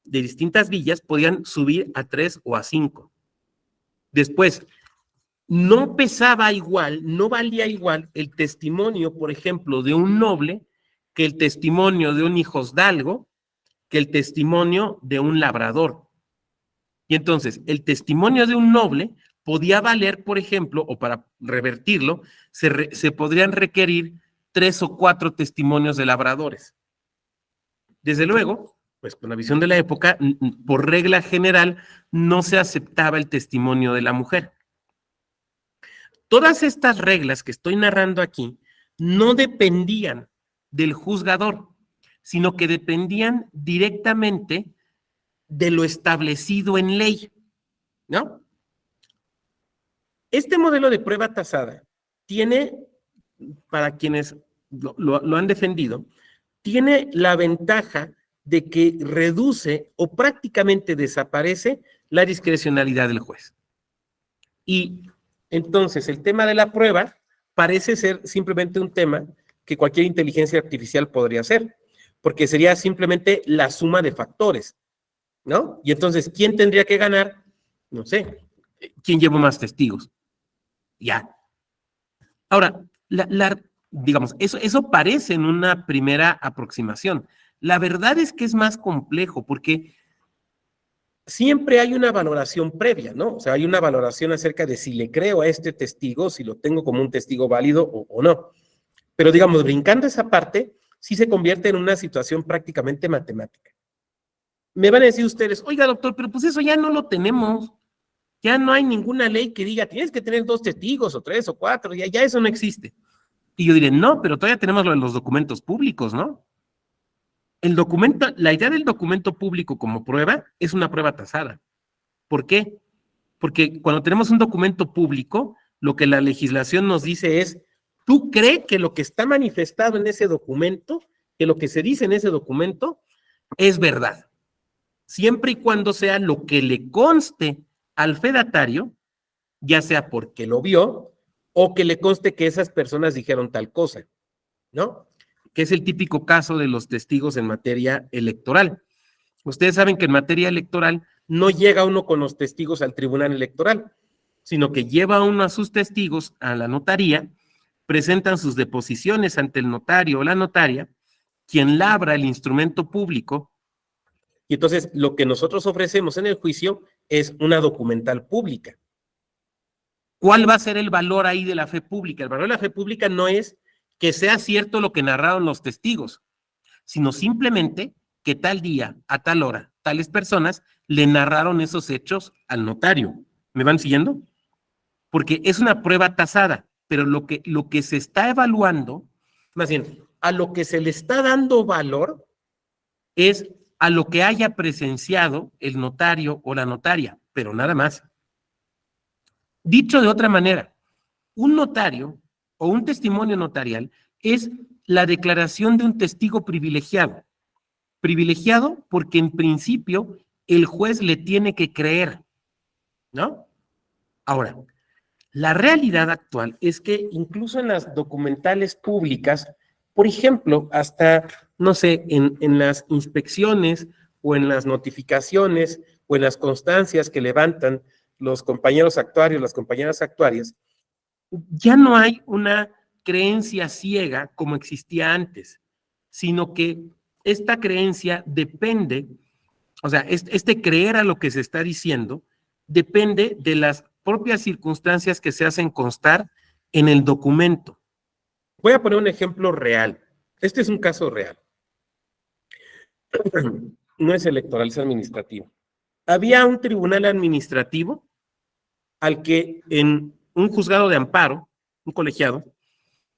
de distintas villas, podían subir a 3 o a 5. Después, no pesaba igual, no valía igual el testimonio, por ejemplo, de un noble que el testimonio de un hijosdalgo, que el testimonio de un labrador. Y entonces, el testimonio de un noble podía valer, por ejemplo, o para revertirlo, se podrían requerir 3 o 4 testimonios de labradores. Desde luego, pues con la visión de la época, por regla general, no se aceptaba el testimonio de la mujer. Todas estas reglas que estoy narrando aquí no dependían del juzgador, sino que dependían directamente de lo establecido en ley, ¿no? Este modelo de prueba tasada tiene, para quienes lo han defendido, tiene la ventaja de que reduce o prácticamente desaparece la discrecionalidad del juez. Y entonces el tema de la prueba parece ser simplemente un tema que cualquier inteligencia artificial podría hacer, porque sería simplemente la suma de factores, ¿no? Y entonces, ¿quién tendría que ganar? No sé, ¿quién lleva más testigos? Ya. Ahora, digamos, eso parece en una primera aproximación. La verdad es que es más complejo porque siempre hay una valoración previa, ¿no? O sea, hay una valoración acerca de si le creo a este testigo, si lo tengo como un testigo válido o no. Pero digamos, brincando esa parte, sí se convierte en una situación prácticamente matemática. Me van a decir ustedes, oiga, doctor, pero pues eso ya no lo tenemos. Ya no hay ninguna ley que diga, tienes que tener 2 testigos o 3 o 4, ya eso no existe. Y yo diré, no, pero todavía tenemos lo de los documentos públicos, ¿no? El documento, la idea del documento público como prueba es una prueba tasada. ¿Por qué? Porque cuando tenemos un documento público, lo que la legislación nos dice es, ¿tú crees que lo que está manifestado en ese documento, que lo que se dice en ese documento, es verdad? Siempre y cuando sea lo que le conste al fedatario, ya sea porque lo vio o que le conste que esas personas dijeron tal cosa, ¿no? Que es el típico caso de los testigos en materia electoral. Ustedes saben que en materia electoral no llega uno con los testigos al tribunal electoral, sino que lleva uno a sus testigos a la notaría, presentan sus deposiciones ante el notario o la notaria, quien labra el instrumento público, y entonces lo que nosotros ofrecemos en el juicio es una documental pública. ¿Cuál va a ser el valor ahí de la fe pública? El valor de la fe pública no es que sea cierto lo que narraron los testigos, sino simplemente que tal día, a tal hora, tales personas le narraron esos hechos al notario. ¿Me van siguiendo? Porque es una prueba tasada, pero lo que se está evaluando, más bien, a lo que se le está dando valor es a lo que haya presenciado el notario o la notaria, pero nada más. Dicho de otra manera, un notario o un testimonio notarial es la declaración de un testigo privilegiado. Privilegiado porque en principio el juez le tiene que creer, ¿no? Ahora, la realidad actual es que incluso en las documentales públicas, por ejemplo, hasta, no sé, en las inspecciones o en las notificaciones o en las constancias que levantan los compañeros actuarios, las compañeras actuarias, ya no hay una creencia ciega como existía antes, sino que esta creencia depende, o sea, este creer a lo que se está diciendo, depende de las propias circunstancias que se hacen constar en el documento. Voy a poner un ejemplo real. Este es un caso real. No es electoral, es administrativo. Había un tribunal administrativo al que en un juzgado de amparo, un colegiado,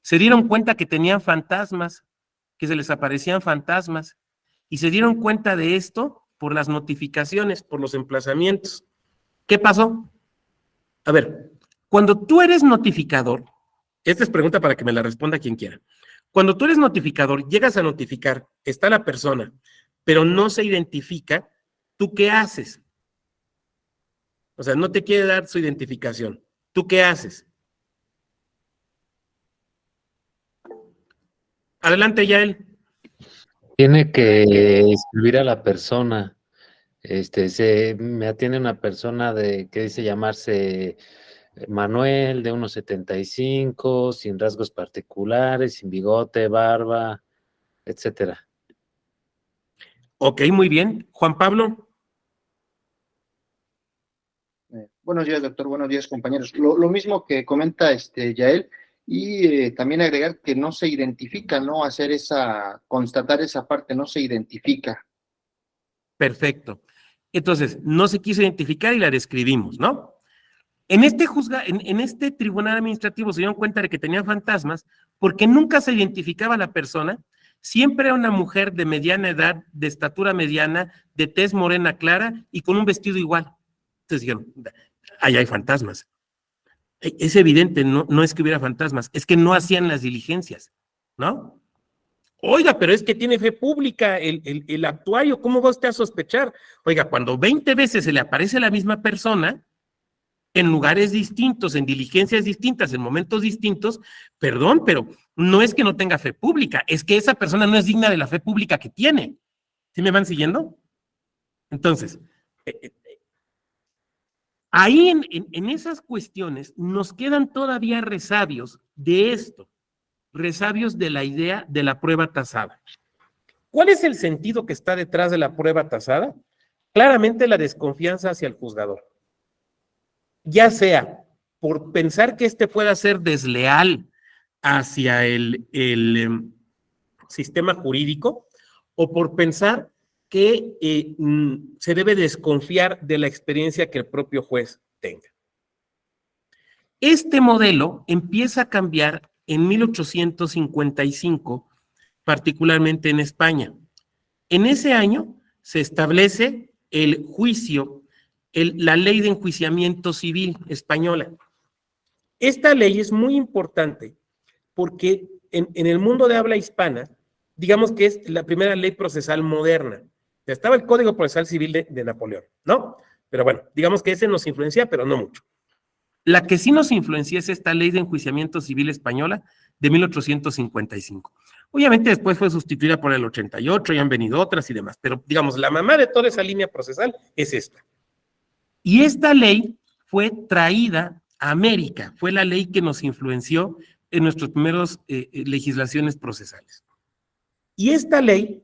se dieron cuenta que tenían fantasmas, que se les aparecían fantasmas, y se dieron cuenta de esto por las notificaciones, por los emplazamientos. ¿Qué pasó? A ver, cuando tú eres notificador, esta es pregunta para que me la responda quien quiera. Cuando tú eres notificador, llegas a notificar, está la persona, pero no se identifica, ¿tú qué haces? O sea, no te quiere dar su identificación. ¿Tú qué haces? Adelante, Yael. Tiene que escribir a la persona. Me atiende una persona que dice llamarse Manuel, de 1,75, sin rasgos particulares, sin bigote, barba, etcétera. Ok, muy bien. Juan Pablo. Buenos días, doctor. Buenos días, compañeros. Lo mismo que comenta Yael, y también agregar que no se identifica, ¿no? Constatar esa parte, no se identifica. Perfecto. Entonces, no se quiso identificar y la describimos, ¿no? En este tribunal administrativo se dieron cuenta de que tenía fantasmas porque nunca se identificaba a la persona, siempre era una mujer de mediana edad, de estatura mediana, de tez morena clara y con un vestido igual. Entonces dijeron, ahí hay fantasmas. Es evidente, no es que hubiera fantasmas, es que no hacían las diligencias, ¿no? Oiga, pero es que tiene fe pública el actuario, ¿cómo va usted a sospechar? Oiga, cuando 20 veces se le aparece la misma persona, en lugares distintos, en diligencias distintas, en momentos distintos, perdón, pero no es que no tenga fe pública, es que esa persona no es digna de la fe pública que tiene. ¿Sí me van siguiendo? Entonces, ahí en esas cuestiones nos quedan todavía resabios de esto, resabios de la idea de la prueba tasada. ¿Cuál es el sentido que está detrás de la prueba tasada? Claramente la desconfianza hacia el juzgador. Ya sea por pensar que éste pueda ser desleal hacia el sistema jurídico o por pensar que se debe desconfiar de la experiencia que el propio juez tenga. Este modelo empieza a cambiar en 1855, particularmente en España. En ese año se establece el juicio, la ley de enjuiciamiento civil española. Esta ley es muy importante porque en el mundo de habla hispana, digamos que es la primera ley procesal moderna. Estaba el Código Procesal Civil de Napoleón, ¿no? Pero bueno, digamos que ese nos influencia, pero no mucho. La que sí nos influencia es esta ley de enjuiciamiento civil española de 1855. Obviamente después fue sustituida por el 88, y han venido otras y demás, pero digamos, la mamá de toda esa línea procesal es esta. Y esta ley fue traída a América, fue la ley que nos influenció en nuestras primeras legislaciones procesales. Y esta ley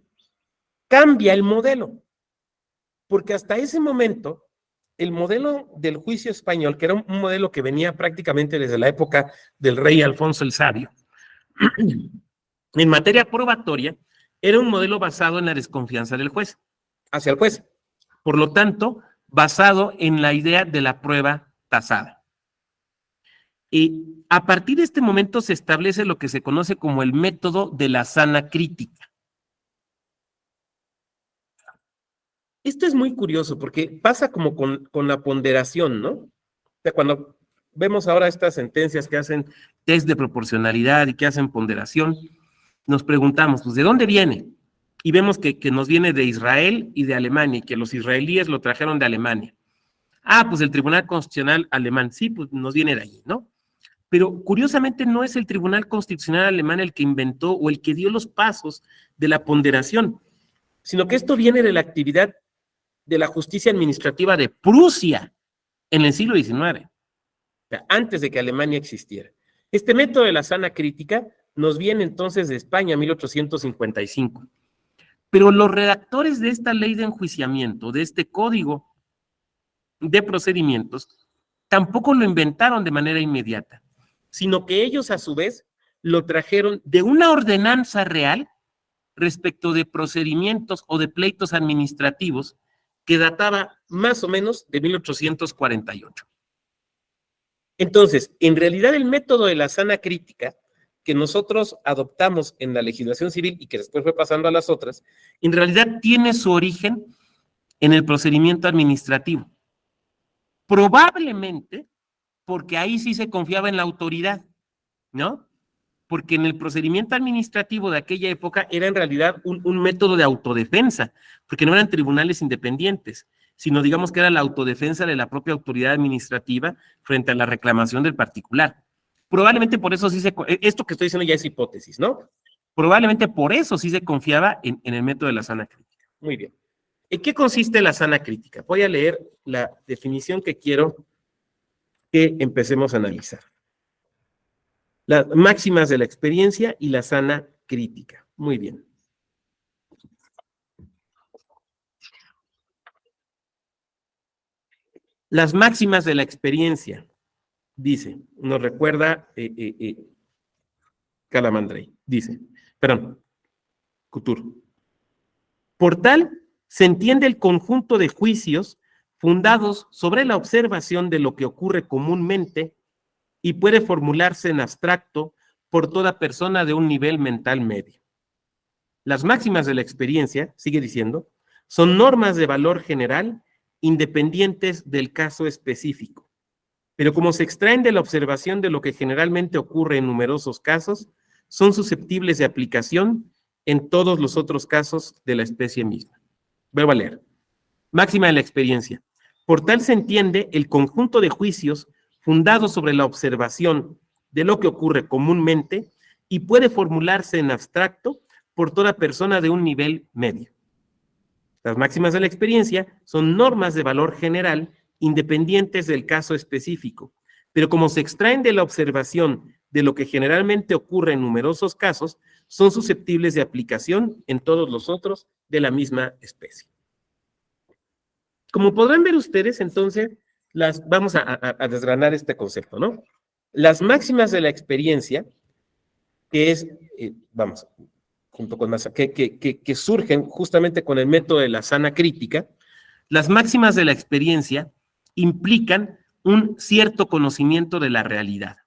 cambia el modelo, porque hasta ese momento, el modelo del juicio español, que era un modelo que venía prácticamente desde la época del rey Alfonso el Sabio, en materia probatoria, era un modelo basado en la desconfianza del juez, hacia el juez. Por lo tanto, basado en la idea de la prueba tasada. Y a partir de este momento se establece lo que se conoce como el método de la sana crítica. Esto es muy curioso porque pasa como con la ponderación, ¿no? O sea, cuando vemos ahora estas sentencias que hacen test de proporcionalidad y que hacen ponderación, nos preguntamos, pues, ¿de dónde viene? Y vemos que nos viene de Israel y de Alemania, y que los israelíes lo trajeron de Alemania. Ah, pues el Tribunal Constitucional alemán, sí, pues nos viene de allí, ¿no? Pero curiosamente no es el Tribunal Constitucional alemán el que inventó o el que dio los pasos de la ponderación, sino que esto viene de la actividad de la justicia administrativa de Prusia en el siglo XIX, o sea, antes de que Alemania existiera. Este método de la sana crítica nos viene entonces de España, 1855. Pero los redactores de esta ley de enjuiciamiento, de este código de procedimientos, tampoco lo inventaron de manera inmediata, sino que ellos a su vez lo trajeron de una ordenanza real respecto de procedimientos o de pleitos administrativos que databa más o menos de 1848. Entonces, en realidad el método de la sana crítica que nosotros adoptamos en la legislación civil y que después fue pasando a las otras, en realidad tiene su origen en el procedimiento administrativo. Probablemente porque ahí sí se confiaba en la autoridad, ¿no? Porque en el procedimiento administrativo de aquella época era en realidad un método de autodefensa, porque no eran tribunales independientes, sino digamos que era la autodefensa de la propia autoridad administrativa frente a la reclamación del particular. Probablemente por eso sí esto que estoy diciendo ya es hipótesis, ¿no? Probablemente por eso sí se confiaba en el método de la sana crítica. Muy bien. ¿En qué consiste la sana crítica? Voy a leer la definición que quiero que empecemos a analizar. Las máximas de la experiencia y la sana crítica. Muy bien. Las máximas de la experiencia, dice, nos recuerda Calamandrei, dice, perdón, Couture. Por tal, se entiende el conjunto de juicios fundados sobre la observación de lo que ocurre comúnmente y puede formularse en abstracto por toda persona de un nivel mental medio. Las máximas de la experiencia, sigue diciendo, son normas de valor general independientes del caso específico, pero como se extraen de la observación de lo que generalmente ocurre en numerosos casos, son susceptibles de aplicación en todos los otros casos de la especie misma. Vuelvo a leer. Máxima de la experiencia. Por tal se entiende el conjunto de juicios fundados sobre la observación de lo que ocurre comúnmente y puede formularse en abstracto por toda persona de un nivel medio. Las máximas de la experiencia son normas de valor general independientes del caso específico, pero como se extraen de la observación de lo que generalmente ocurre en numerosos casos, son susceptibles de aplicación en todos los otros de la misma especie. Como podrán ver ustedes, entonces, vamos a desgranar este concepto, ¿no? Las máximas de la experiencia, que es, vamos, junto con más, que surgen justamente con el método de la sana crítica, las máximas de la experiencia implican un cierto conocimiento de la realidad.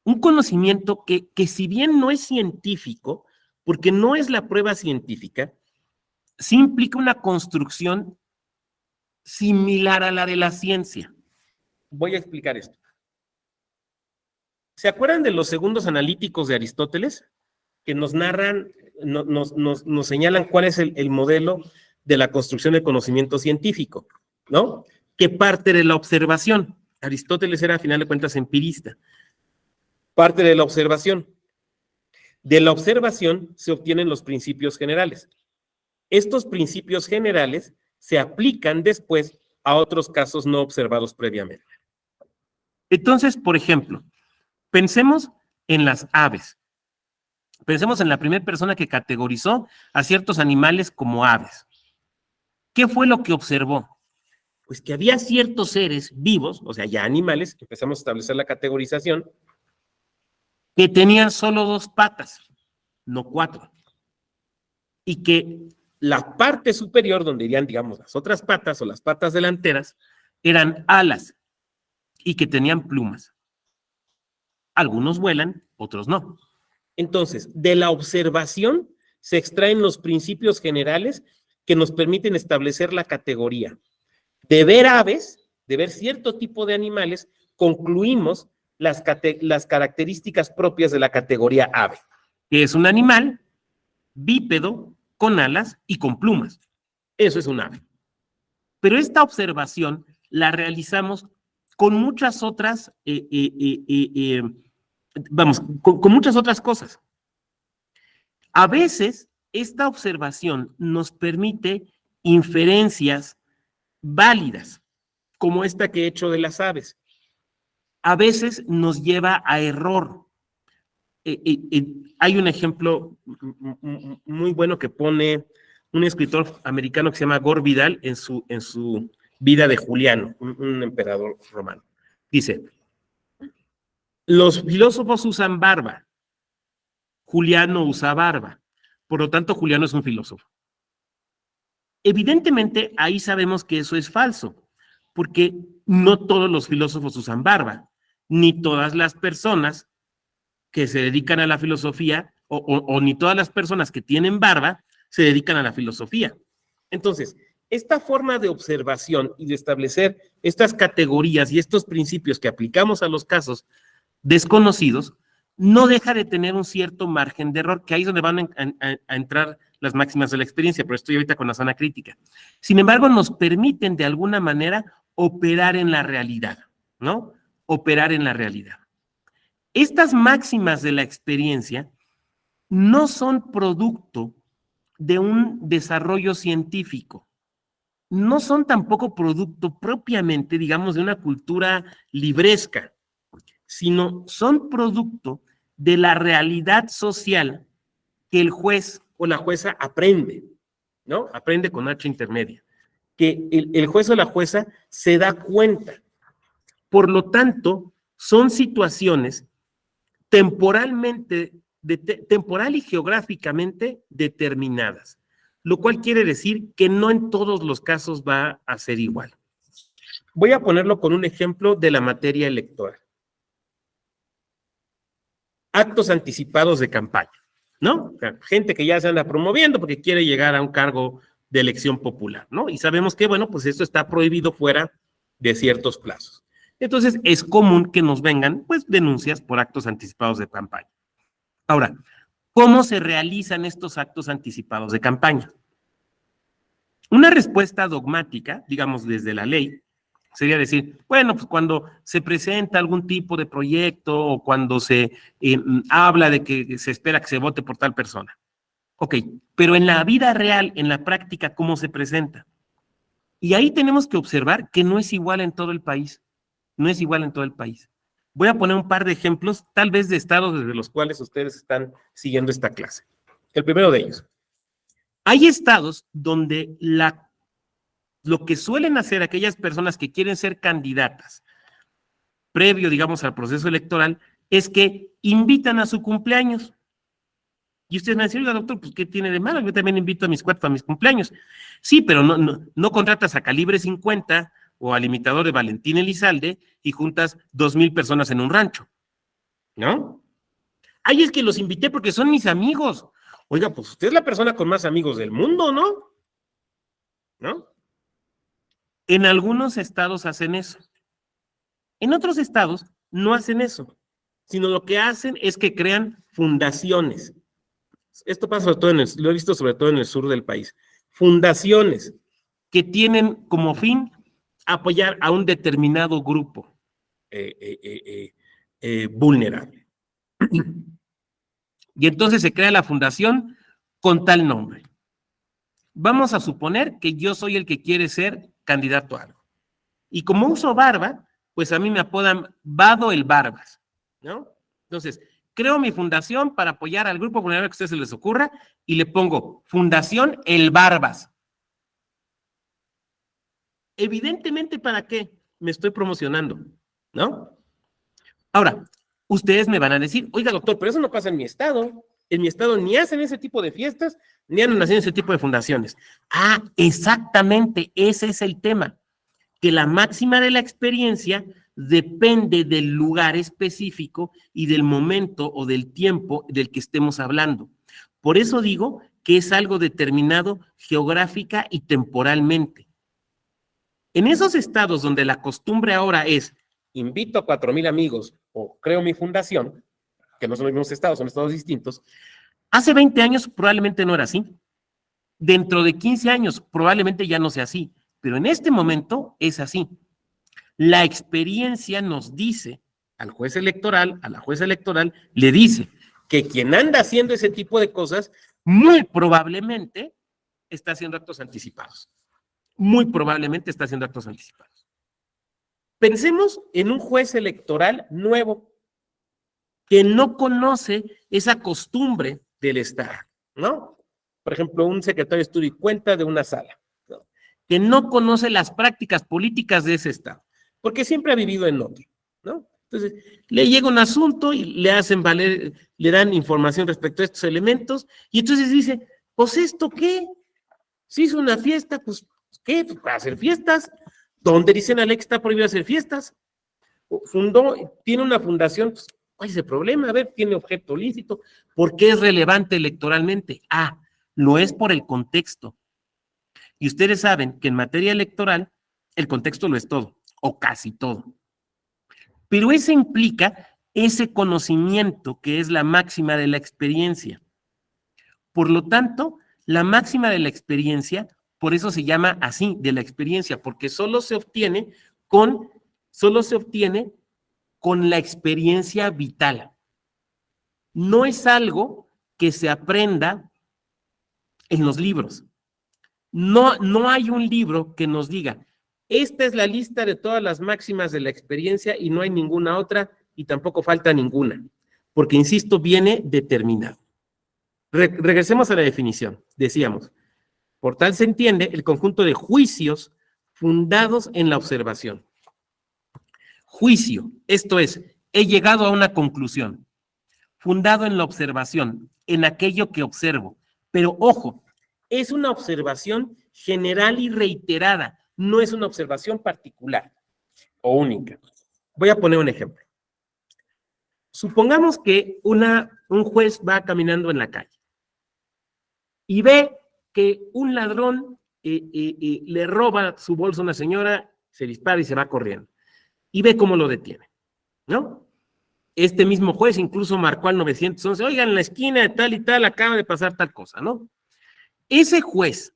Un conocimiento que si bien no es científico, porque no es la prueba científica, sí implica una construcción similar a la de la ciencia. Voy a explicar esto. ¿Se acuerdan de los segundos analíticos de Aristóteles? Que nos narran, nos señalan cuál es el modelo de la construcción del conocimiento científico, ¿no? Que parte de la observación. Aristóteles era, a final de cuentas, empirista. Parte de la observación. De la observación se obtienen los principios generales. Estos principios generales se aplican después a otros casos no observados previamente. Entonces, por ejemplo, pensemos en las aves. Pensemos en la primera persona que categorizó a ciertos animales como aves. ¿Qué fue lo que observó? Pues que había ciertos seres vivos, o sea, ya animales, empezamos a establecer la categorización, que tenían solo 2 patas, no 4. Y que la parte superior, donde irían, digamos, las otras patas o las patas delanteras, eran alas y que tenían plumas. Algunos vuelan, otros no. Entonces, de la observación se extraen los principios generales que nos permiten establecer la categoría. De ver aves, de ver cierto tipo de animales, concluimos las características propias de la categoría ave, que es un animal bípedo, con alas y con plumas. Eso es un ave. Pero esta observación la realizamos con muchas otras, con muchas otras cosas. A veces, esta observación nos permite inferencias válidas, como esta que he hecho de las aves. A veces nos lleva a error. Hay un ejemplo muy bueno que pone un escritor americano que se llama Gore Vidal en su vida de Juliano, un emperador romano. Dice, los filósofos usan barba, Juliano usa barba, por lo tanto Juliano es un filósofo. Evidentemente ahí sabemos que eso es falso, porque no todos los filósofos usan barba, ni todas las personas que se dedican a la filosofía, o ni todas las personas que tienen barba se dedican a la filosofía. Entonces, esta forma de observación y de establecer estas categorías y estos principios que aplicamos a los casos desconocidos, no deja de tener un cierto margen de error, que ahí es donde van a entrar las máximas de la experiencia, pero estoy ahorita con la sana crítica. Sin embargo, nos permiten de alguna manera operar en la realidad, ¿no? Operar en la realidad. Estas máximas de la experiencia no son producto de un desarrollo científico. No son tampoco producto propiamente, digamos, de una cultura libresca, sino son producto de la realidad social que el juez o la jueza aprende, ¿no? Aprende con H intermedia, que el juez o la jueza se da cuenta. Por lo tanto, son situaciones temporalmente, temporal y geográficamente determinadas, lo cual quiere decir que no en todos los casos va a ser igual. Voy a ponerlo con un ejemplo de la materia electoral. Actos anticipados de campaña, ¿no? O sea, gente que ya se anda promoviendo porque quiere llegar a un cargo de elección popular, ¿no? Y sabemos que, bueno, pues esto está prohibido fuera de ciertos plazos. Entonces, es común que nos vengan, pues, denuncias por actos anticipados de campaña. Ahora, ¿cómo se realizan estos actos anticipados de campaña? Una respuesta dogmática, digamos, desde la ley, sería decir, bueno, pues cuando se presenta algún tipo de proyecto o cuando se habla de que se espera que se vote por tal persona. Ok, pero en la vida real, en la práctica, ¿cómo se presenta? Y ahí tenemos que observar que no es igual en todo el país. No es igual en todo el país. Voy a poner un par de ejemplos, tal vez de estados desde los cuales ustedes están siguiendo esta clase. El primero de ellos. Hay estados donde lo que suelen hacer aquellas personas que quieren ser candidatas, previo, digamos, al proceso electoral, es que invitan a su cumpleaños. Y ustedes me dicen, oiga, doctor, pues, ¿qué tiene de malo? Yo también invito a mis cuates a mis cumpleaños. Sí, pero no contratas a Calibre 50 o al imitador de Valentín Elizalde y juntas 2,000 personas en un rancho, ¿no? Ay, es que los invité porque son mis amigos. Oiga, pues usted es la persona con más amigos del mundo, ¿no? ¿No? En algunos estados hacen eso. En otros estados no hacen eso, sino lo que hacen es que crean fundaciones. Esto pasa sobre todo lo he visto sobre todo en el sur del país. Fundaciones que tienen como fin apoyar a un determinado grupo vulnerable. Y entonces se crea la fundación con tal nombre. Vamos a suponer que yo soy el que quiere ser candidato a algo. Y como uso barba, pues a mí me apodan Vado el Barbas, ¿no? Entonces, creo mi fundación para apoyar al grupo vulnerable que a ustedes se les ocurra y le pongo Fundación El Barbas. Evidentemente, ¿para qué? Me estoy promocionando, ¿no? Ahora, ustedes me van a decir, oiga, doctor, pero eso no pasa en mi estado. En mi estado ni hacen ese tipo de fiestas, ni andan haciendo ese tipo de fundaciones. Ah, exactamente, ese es el tema. Que la máxima de la experiencia depende del lugar específico y del momento o del tiempo del que estemos hablando. Por eso digo que es algo determinado geográfica y temporalmente. En esos estados donde la costumbre ahora es invito a 4,000 amigos o creo mi fundación, que no son los mismos estados, son estados distintos, hace 20 años probablemente no era así. Dentro de 15 años probablemente ya no sea así, pero en este momento es así. La experiencia nos dice al juez electoral, a la jueza electoral, le dice que quien anda haciendo ese tipo de cosas muy probablemente está haciendo actos anticipados. Muy probablemente está haciendo actos anticipados. Pensemos en un juez electoral nuevo que no conoce esa costumbre del Estado, ¿no? Por ejemplo, un secretario de estudio y cuenta de una sala, ¿no? Que no conoce las prácticas políticas de ese Estado, porque siempre ha vivido en otro, ¿no? Entonces, le llega un asunto y le hacen valer, le dan información respecto a estos elementos, y entonces dice, pues, ¿esto qué? Si hizo una fiesta, pues, ¿qué? Pues para hacer fiestas. ¿Dónde dicen la ley que está prohibido hacer fiestas? Tiene una fundación, pues, ¿cuál es el problema? A ver, tiene objeto lícito. ¿Por qué es relevante electoralmente? Ah, lo es por el contexto. Y ustedes saben que en materia electoral, el contexto lo es todo, o casi todo. Pero eso implica ese conocimiento que es la máxima de la experiencia. Por lo tanto, la máxima de la experiencia, por eso se llama así, de la experiencia, porque solo se obtiene con la experiencia vital. No es algo que se aprenda en los libros. No hay un libro que nos diga, esta es la lista de todas las máximas de la experiencia y no hay ninguna otra y tampoco falta ninguna, porque, insisto, viene determinado. Regresemos a la definición. Decíamos, por tal se entiende el conjunto de juicios fundados en la observación. Juicio, esto es, he llegado a una conclusión, fundado en la observación, en aquello que observo. Pero ojo, es una observación general y reiterada, no es una observación particular o única. Voy a poner un ejemplo. Supongamos que un juez va caminando en la calle y ve que un ladrón le roba su bolsa a una señora, se dispara y se va corriendo. Y ve cómo lo detiene, ¿no? Este mismo juez incluso marcó al 911, oigan, en la esquina de tal y tal acaba de pasar tal cosa, ¿no? Ese juez,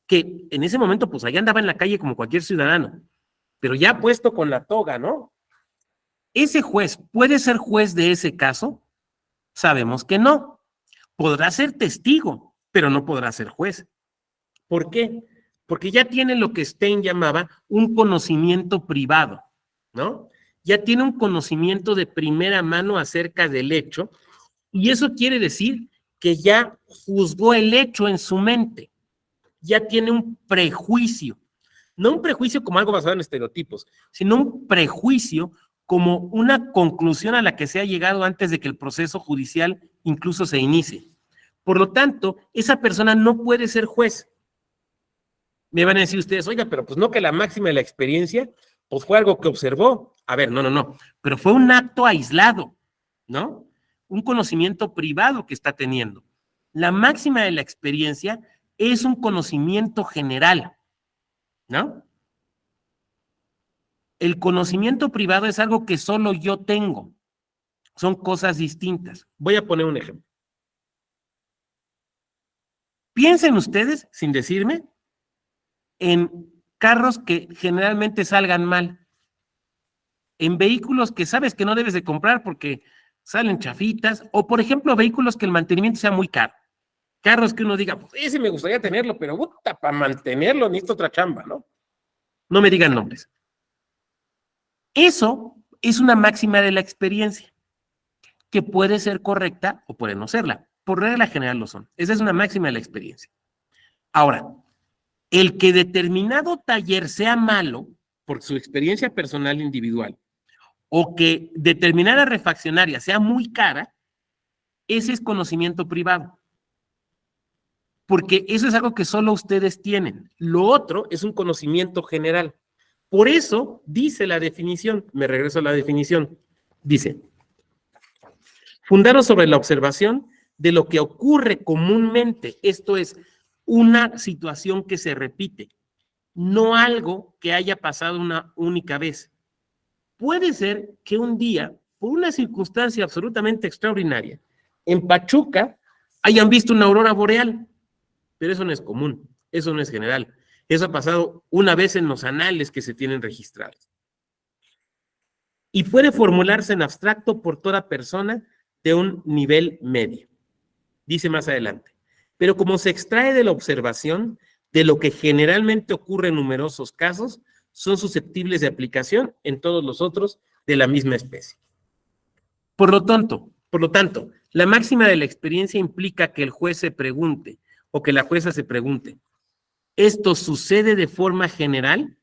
que en ese momento pues allá andaba en la calle como cualquier ciudadano, pero ya puesto con la toga, ¿no? ¿Ese juez puede ser juez de ese caso? Sabemos que no. Podrá ser testigo, pero no podrá ser juez. ¿Por qué? Porque ya tiene lo que Stein llamaba un conocimiento privado, ¿no? Ya tiene un conocimiento de primera mano acerca del hecho, y eso quiere decir que ya juzgó el hecho en su mente, ya tiene un prejuicio, no un prejuicio como algo basado en estereotipos, sino un prejuicio como una conclusión a la que se ha llegado antes de que el proceso judicial incluso se inicie. Por lo tanto, esa persona no puede ser juez. Me van a decir ustedes, oiga, pero pues no, que la máxima de la experiencia, pues fue algo que observó. A ver, no, pero fue un acto aislado, ¿no? Un conocimiento privado que está teniendo. La máxima de la experiencia es un conocimiento general, ¿no? El conocimiento privado es algo que solo yo tengo. Son cosas distintas. Voy a poner un ejemplo. Piensen ustedes, sin decirme, en carros que generalmente salgan mal, en vehículos que sabes que no debes de comprar porque salen chafitas, o por ejemplo, vehículos que el mantenimiento sea muy caro. Carros que uno diga, pues ese me gustaría tenerlo, pero puta, para mantenerlo necesito otra chamba, ¿no? No me digan nombres. Eso es una máxima de la experiencia, que puede ser correcta o puede no serla. Por regla general lo son. Esa es una máxima de la experiencia. Ahora, el que determinado taller sea malo por su experiencia personal individual o que determinada refaccionaria sea muy cara, ese es conocimiento privado. Porque eso es algo que solo ustedes tienen. Lo otro es un conocimiento general. Por eso dice la definición, me regreso a la definición, dice, fundado sobre la observación de lo que ocurre comúnmente, esto es, una situación que se repite, no algo que haya pasado una única vez. Puede ser que un día, por una circunstancia absolutamente extraordinaria, en Pachuca hayan visto una aurora boreal, pero eso no es común, eso no es general. Eso ha pasado una vez en los anales que se tienen registrados. Y puede formularse en abstracto por toda persona de un nivel medio. Dice más adelante. Pero como se extrae de la observación de lo que generalmente ocurre en numerosos casos, son susceptibles de aplicación en todos los otros de la misma especie. Por lo tanto, la máxima de la experiencia implica que el juez se pregunte o que la jueza se pregunte, ¿esto sucede de forma general?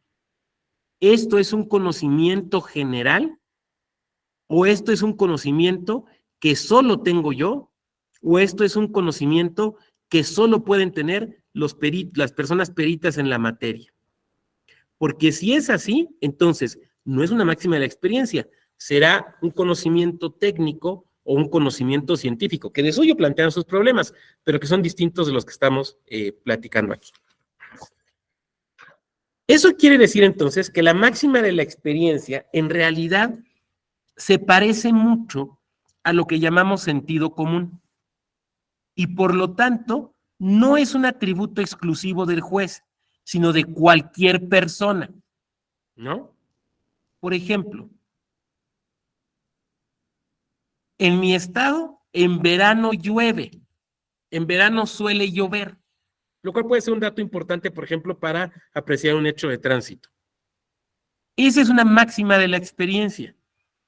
¿Esto es un conocimiento general? ¿O esto es un conocimiento que solo tengo yo? ¿O esto es un conocimiento que solo pueden tener las personas peritas en la materia? Porque si es así, entonces no es una máxima de la experiencia, será un conocimiento técnico o un conocimiento científico, que de suyo plantean sus problemas, pero que son distintos de los que estamos platicando aquí. Eso quiere decir entonces que la máxima de la experiencia en realidad se parece mucho a lo que llamamos sentido común y por lo tanto no es un atributo exclusivo del juez, sino de cualquier persona, ¿no? Por ejemplo, en mi estado, en verano llueve, en verano suele llover, lo cual puede ser un dato importante, por ejemplo, para apreciar un hecho de tránsito. Esa es una máxima de la experiencia.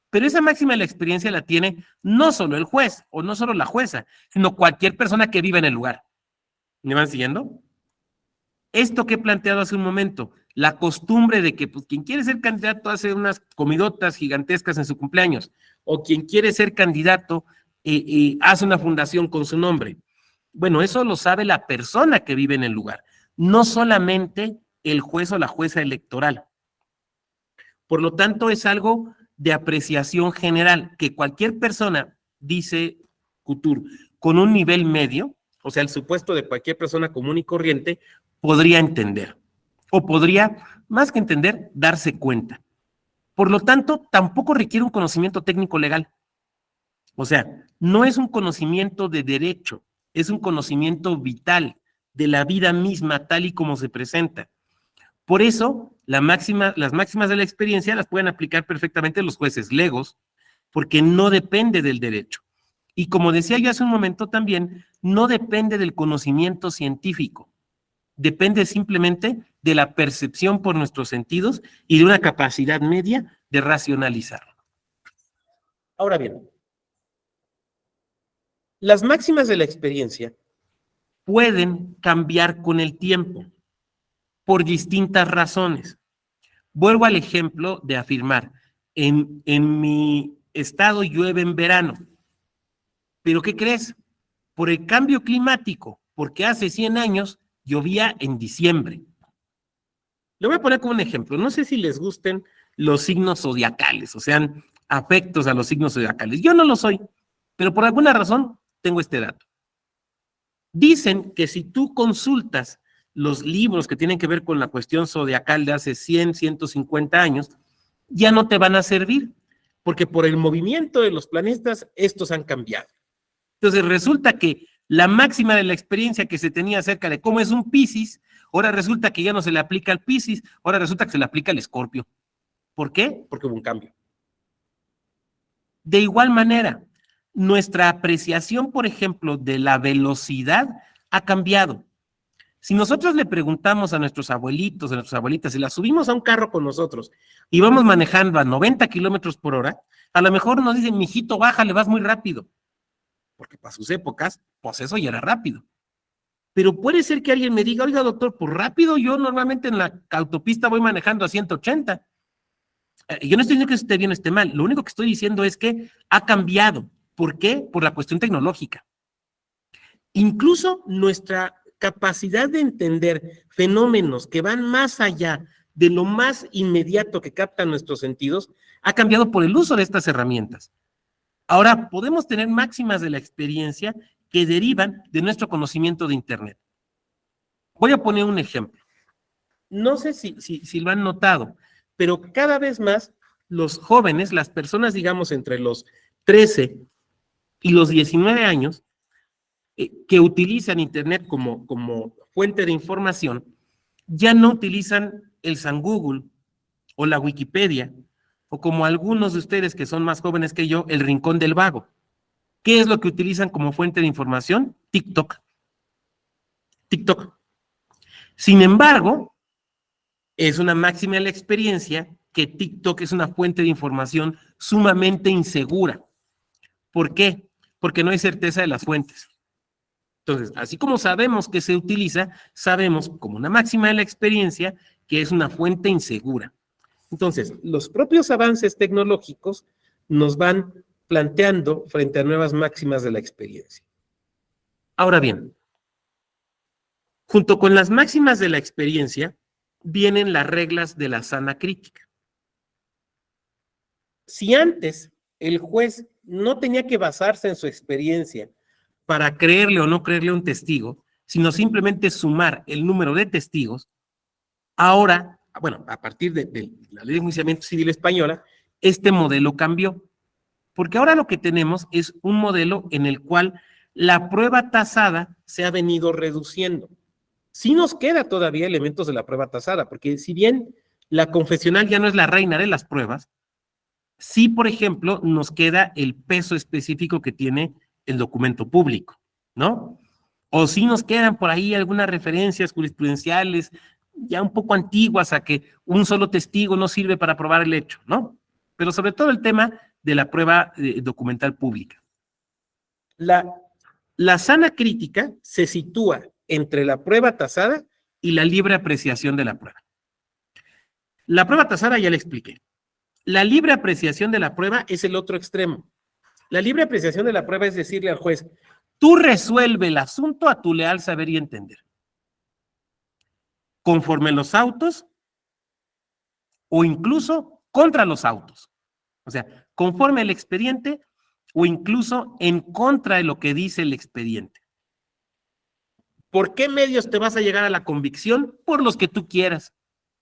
Pero esa máxima de la experiencia la tiene no solo el juez o no solo la jueza, sino cualquier persona que viva en el lugar. ¿Me van siguiendo? Esto que he planteado hace un momento, la costumbre de que pues, quien quiere ser candidato hace unas comidotas gigantescas en su cumpleaños, o quien quiere ser candidato hace una fundación con su nombre. Bueno, eso lo sabe la persona que vive en el lugar, no solamente el juez o la jueza electoral. Por lo tanto, es algo de apreciación general, que cualquier persona, dice Couture, con un nivel medio, o sea, el supuesto de cualquier persona común y corriente, podría entender, o podría, más que entender, darse cuenta. Por lo tanto, tampoco requiere un conocimiento técnico legal. O sea, no es un conocimiento de derecho, es un conocimiento vital de la vida misma tal y como se presenta. Por eso, las máximas de la experiencia las pueden aplicar perfectamente los jueces legos, porque no depende del derecho. Y como decía yo hace un momento también, no depende del conocimiento científico, depende simplemente de la percepción por nuestros sentidos y de una capacidad media de racionalizarlo. Ahora bien, las máximas de la experiencia pueden cambiar con el tiempo por distintas razones. Vuelvo al ejemplo de afirmar, en mi estado llueve en verano, pero ¿qué crees? Por el cambio climático, porque hace 100 años llovía en diciembre. Le voy a poner como un ejemplo, no sé si les gusten los signos zodiacales, o sean afectos a los signos zodiacales. Yo no lo soy, pero por alguna razón tengo este dato. Dicen que si tú consultas los libros que tienen que ver con la cuestión zodiacal de hace 100, 150 años, ya no te van a servir, porque por el movimiento de los planetas, estos han cambiado. Entonces resulta que la máxima de la experiencia que se tenía acerca de cómo es un Piscis, ahora resulta que ya no se le aplica al Piscis, ahora resulta que se le aplica al Escorpio. ¿Por qué? Porque hubo un cambio. De igual manera, nuestra apreciación, por ejemplo, de la velocidad ha cambiado. Si nosotros le preguntamos a nuestros abuelitos, a nuestras abuelitas, si las subimos a un carro con nosotros y vamos manejando a 90 kilómetros por hora, a lo mejor nos dicen, mijito, bájale, vas muy rápido. Porque para sus épocas, pues eso ya era rápido. Pero puede ser que alguien me diga, oiga, doctor, por rápido yo normalmente en la autopista voy manejando a 180. Yo no estoy diciendo que esté bien o esté mal, lo único que estoy diciendo es que ha cambiado. ¿Por qué? Por la cuestión tecnológica. Incluso nuestra capacidad de entender fenómenos que van más allá de lo más inmediato que captan nuestros sentidos ha cambiado por el uso de estas herramientas. Ahora, podemos tener máximas de la experiencia que derivan de nuestro conocimiento de Internet. Voy a poner un ejemplo. No sé si lo han notado, pero cada vez más los jóvenes, las personas, digamos, entre los 13 y los 19 años, que utilizan Internet como fuente de información, ya no utilizan el San Google o la Wikipedia, o como algunos de ustedes que son más jóvenes que yo, el Rincón del Vago. ¿Qué es lo que utilizan como fuente de información? TikTok. TikTok. Sin embargo, es una máxima de la experiencia que TikTok es una fuente de información sumamente insegura. ¿Por qué? Porque no hay certeza de las fuentes. Entonces, así como sabemos que se utiliza, sabemos como una máxima de la experiencia que es una fuente insegura. Entonces, los propios avances tecnológicos nos van planteando frente a nuevas máximas de la experiencia. Ahora bien, junto con las máximas de la experiencia, vienen las reglas de la sana crítica. Si antes el juez no tenía que basarse en su experiencia para creerle o no creerle a un testigo, sino simplemente sumar el número de testigos, ahora, bueno, a partir de la Ley de Enjuiciamiento Civil Española, este modelo cambió. Porque ahora lo que tenemos es un modelo en el cual la prueba tasada se ha venido reduciendo. Sí nos queda todavía elementos de la prueba tasada, porque si bien la confesional ya no es la reina de las pruebas, sí, por ejemplo, nos queda el peso específico que tiene el documento público, ¿no? o si nos quedan por ahí algunas referencias jurisprudenciales ya un poco antiguas a que un solo testigo no sirve para probar el hecho, ¿no? Pero sobre todo el tema de la prueba documental pública. La sana crítica se sitúa entre la prueba tasada y la libre apreciación de la prueba. La prueba tasada ya le expliqué. La libre apreciación de la prueba es el otro extremo. La libre apreciación de la prueba es decirle al juez, tú resuelve el asunto a tu leal saber y entender, conforme los autos o incluso contra los autos. O sea, conforme el expediente o incluso en contra de lo que dice el expediente. ¿Por qué medios te vas a llegar a la convicción? Por los que tú quieras.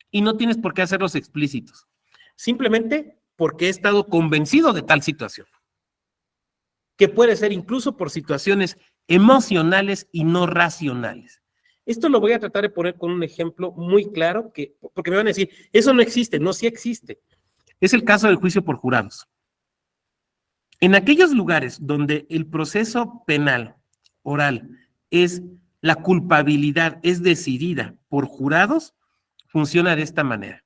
Y no tienes por qué hacerlos explícitos. Simplemente porque he estado convencido de tal situación. Que puede ser incluso por situaciones emocionales y no racionales. Esto lo voy a tratar de poner con un ejemplo muy claro, porque me van a decir, eso no existe. No, sí existe. Es el caso del juicio por jurados. En aquellos lugares donde el proceso penal oral es la culpabilidad es decidida por jurados, funciona de esta manera.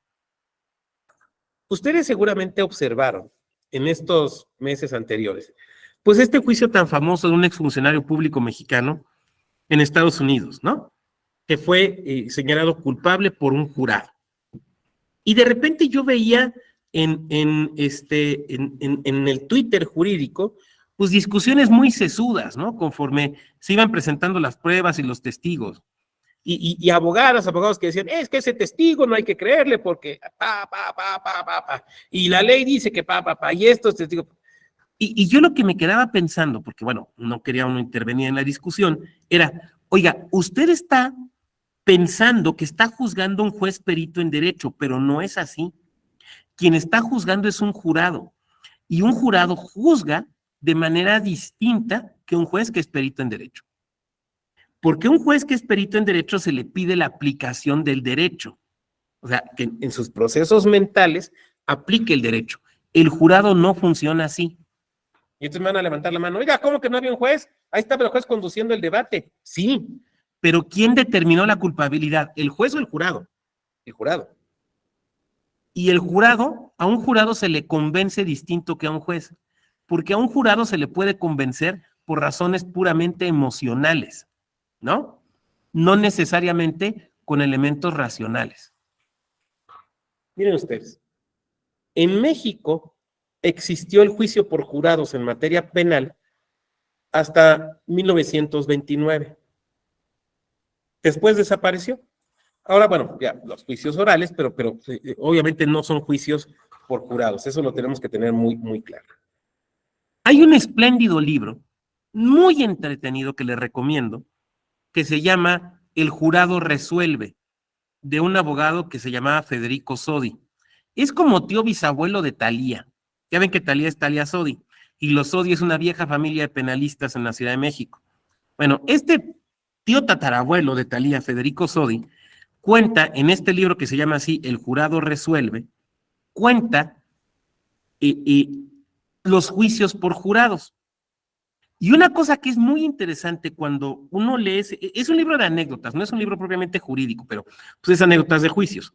Ustedes seguramente observaron en estos meses anteriores, pues este juicio tan famoso de un exfuncionario público mexicano en Estados Unidos, ¿no? Que fue señalado culpable por un jurado. Y de repente yo veía en el Twitter jurídico, pues discusiones muy sesudas, ¿no? Conforme se iban presentando las pruebas y los testigos. Y abogados que decían, es que ese testigo no hay que creerle porque y la ley dice que y estos testigos. Y yo lo que me quedaba pensando, porque bueno, no quería uno intervenir en la discusión, era, oiga, usted está pensando que está juzgando a un juez perito en derecho, pero no es así. Quien está juzgando es un jurado, y un jurado juzga de manera distinta que un juez que es perito en derecho. Porque a un juez que es perito en derecho se le pide la aplicación del derecho, o sea, que en sus procesos mentales aplique el derecho. El jurado no funciona así. Y entonces me van a levantar la mano, oiga, ¿cómo que no había un juez? Ahí estaba el juez conduciendo el debate. Sí, pero ¿quién determinó la culpabilidad? ¿El juez o el jurado? El jurado. Y el jurado, a un jurado se le convence distinto que a un juez, porque a un jurado se le puede convencer por razones puramente emocionales, ¿no? No necesariamente con elementos racionales. Miren ustedes, en México existió el juicio por jurados en materia penal hasta 1929. Después desapareció. Ahora, bueno, ya los juicios orales, pero obviamente no son juicios por jurados. Eso lo tenemos que tener muy, muy claro. Hay un espléndido libro, muy entretenido, que les recomiendo, que se llama El jurado resuelve, de un abogado que se llamaba Federico Sodi. Es como tío bisabuelo de Thalía. Ya ven que Thalía es Thalía Sodi, y los Sodi es una vieja familia de penalistas en la Ciudad de México. Bueno, este tío tatarabuelo de Thalía, Federico Sodi, cuenta en este libro que se llama así, El jurado resuelve, cuenta los juicios por jurados. Y una cosa que es muy interesante cuando uno lee, es un libro de anécdotas, no es un libro propiamente jurídico, pero pues es anécdotas de juicios.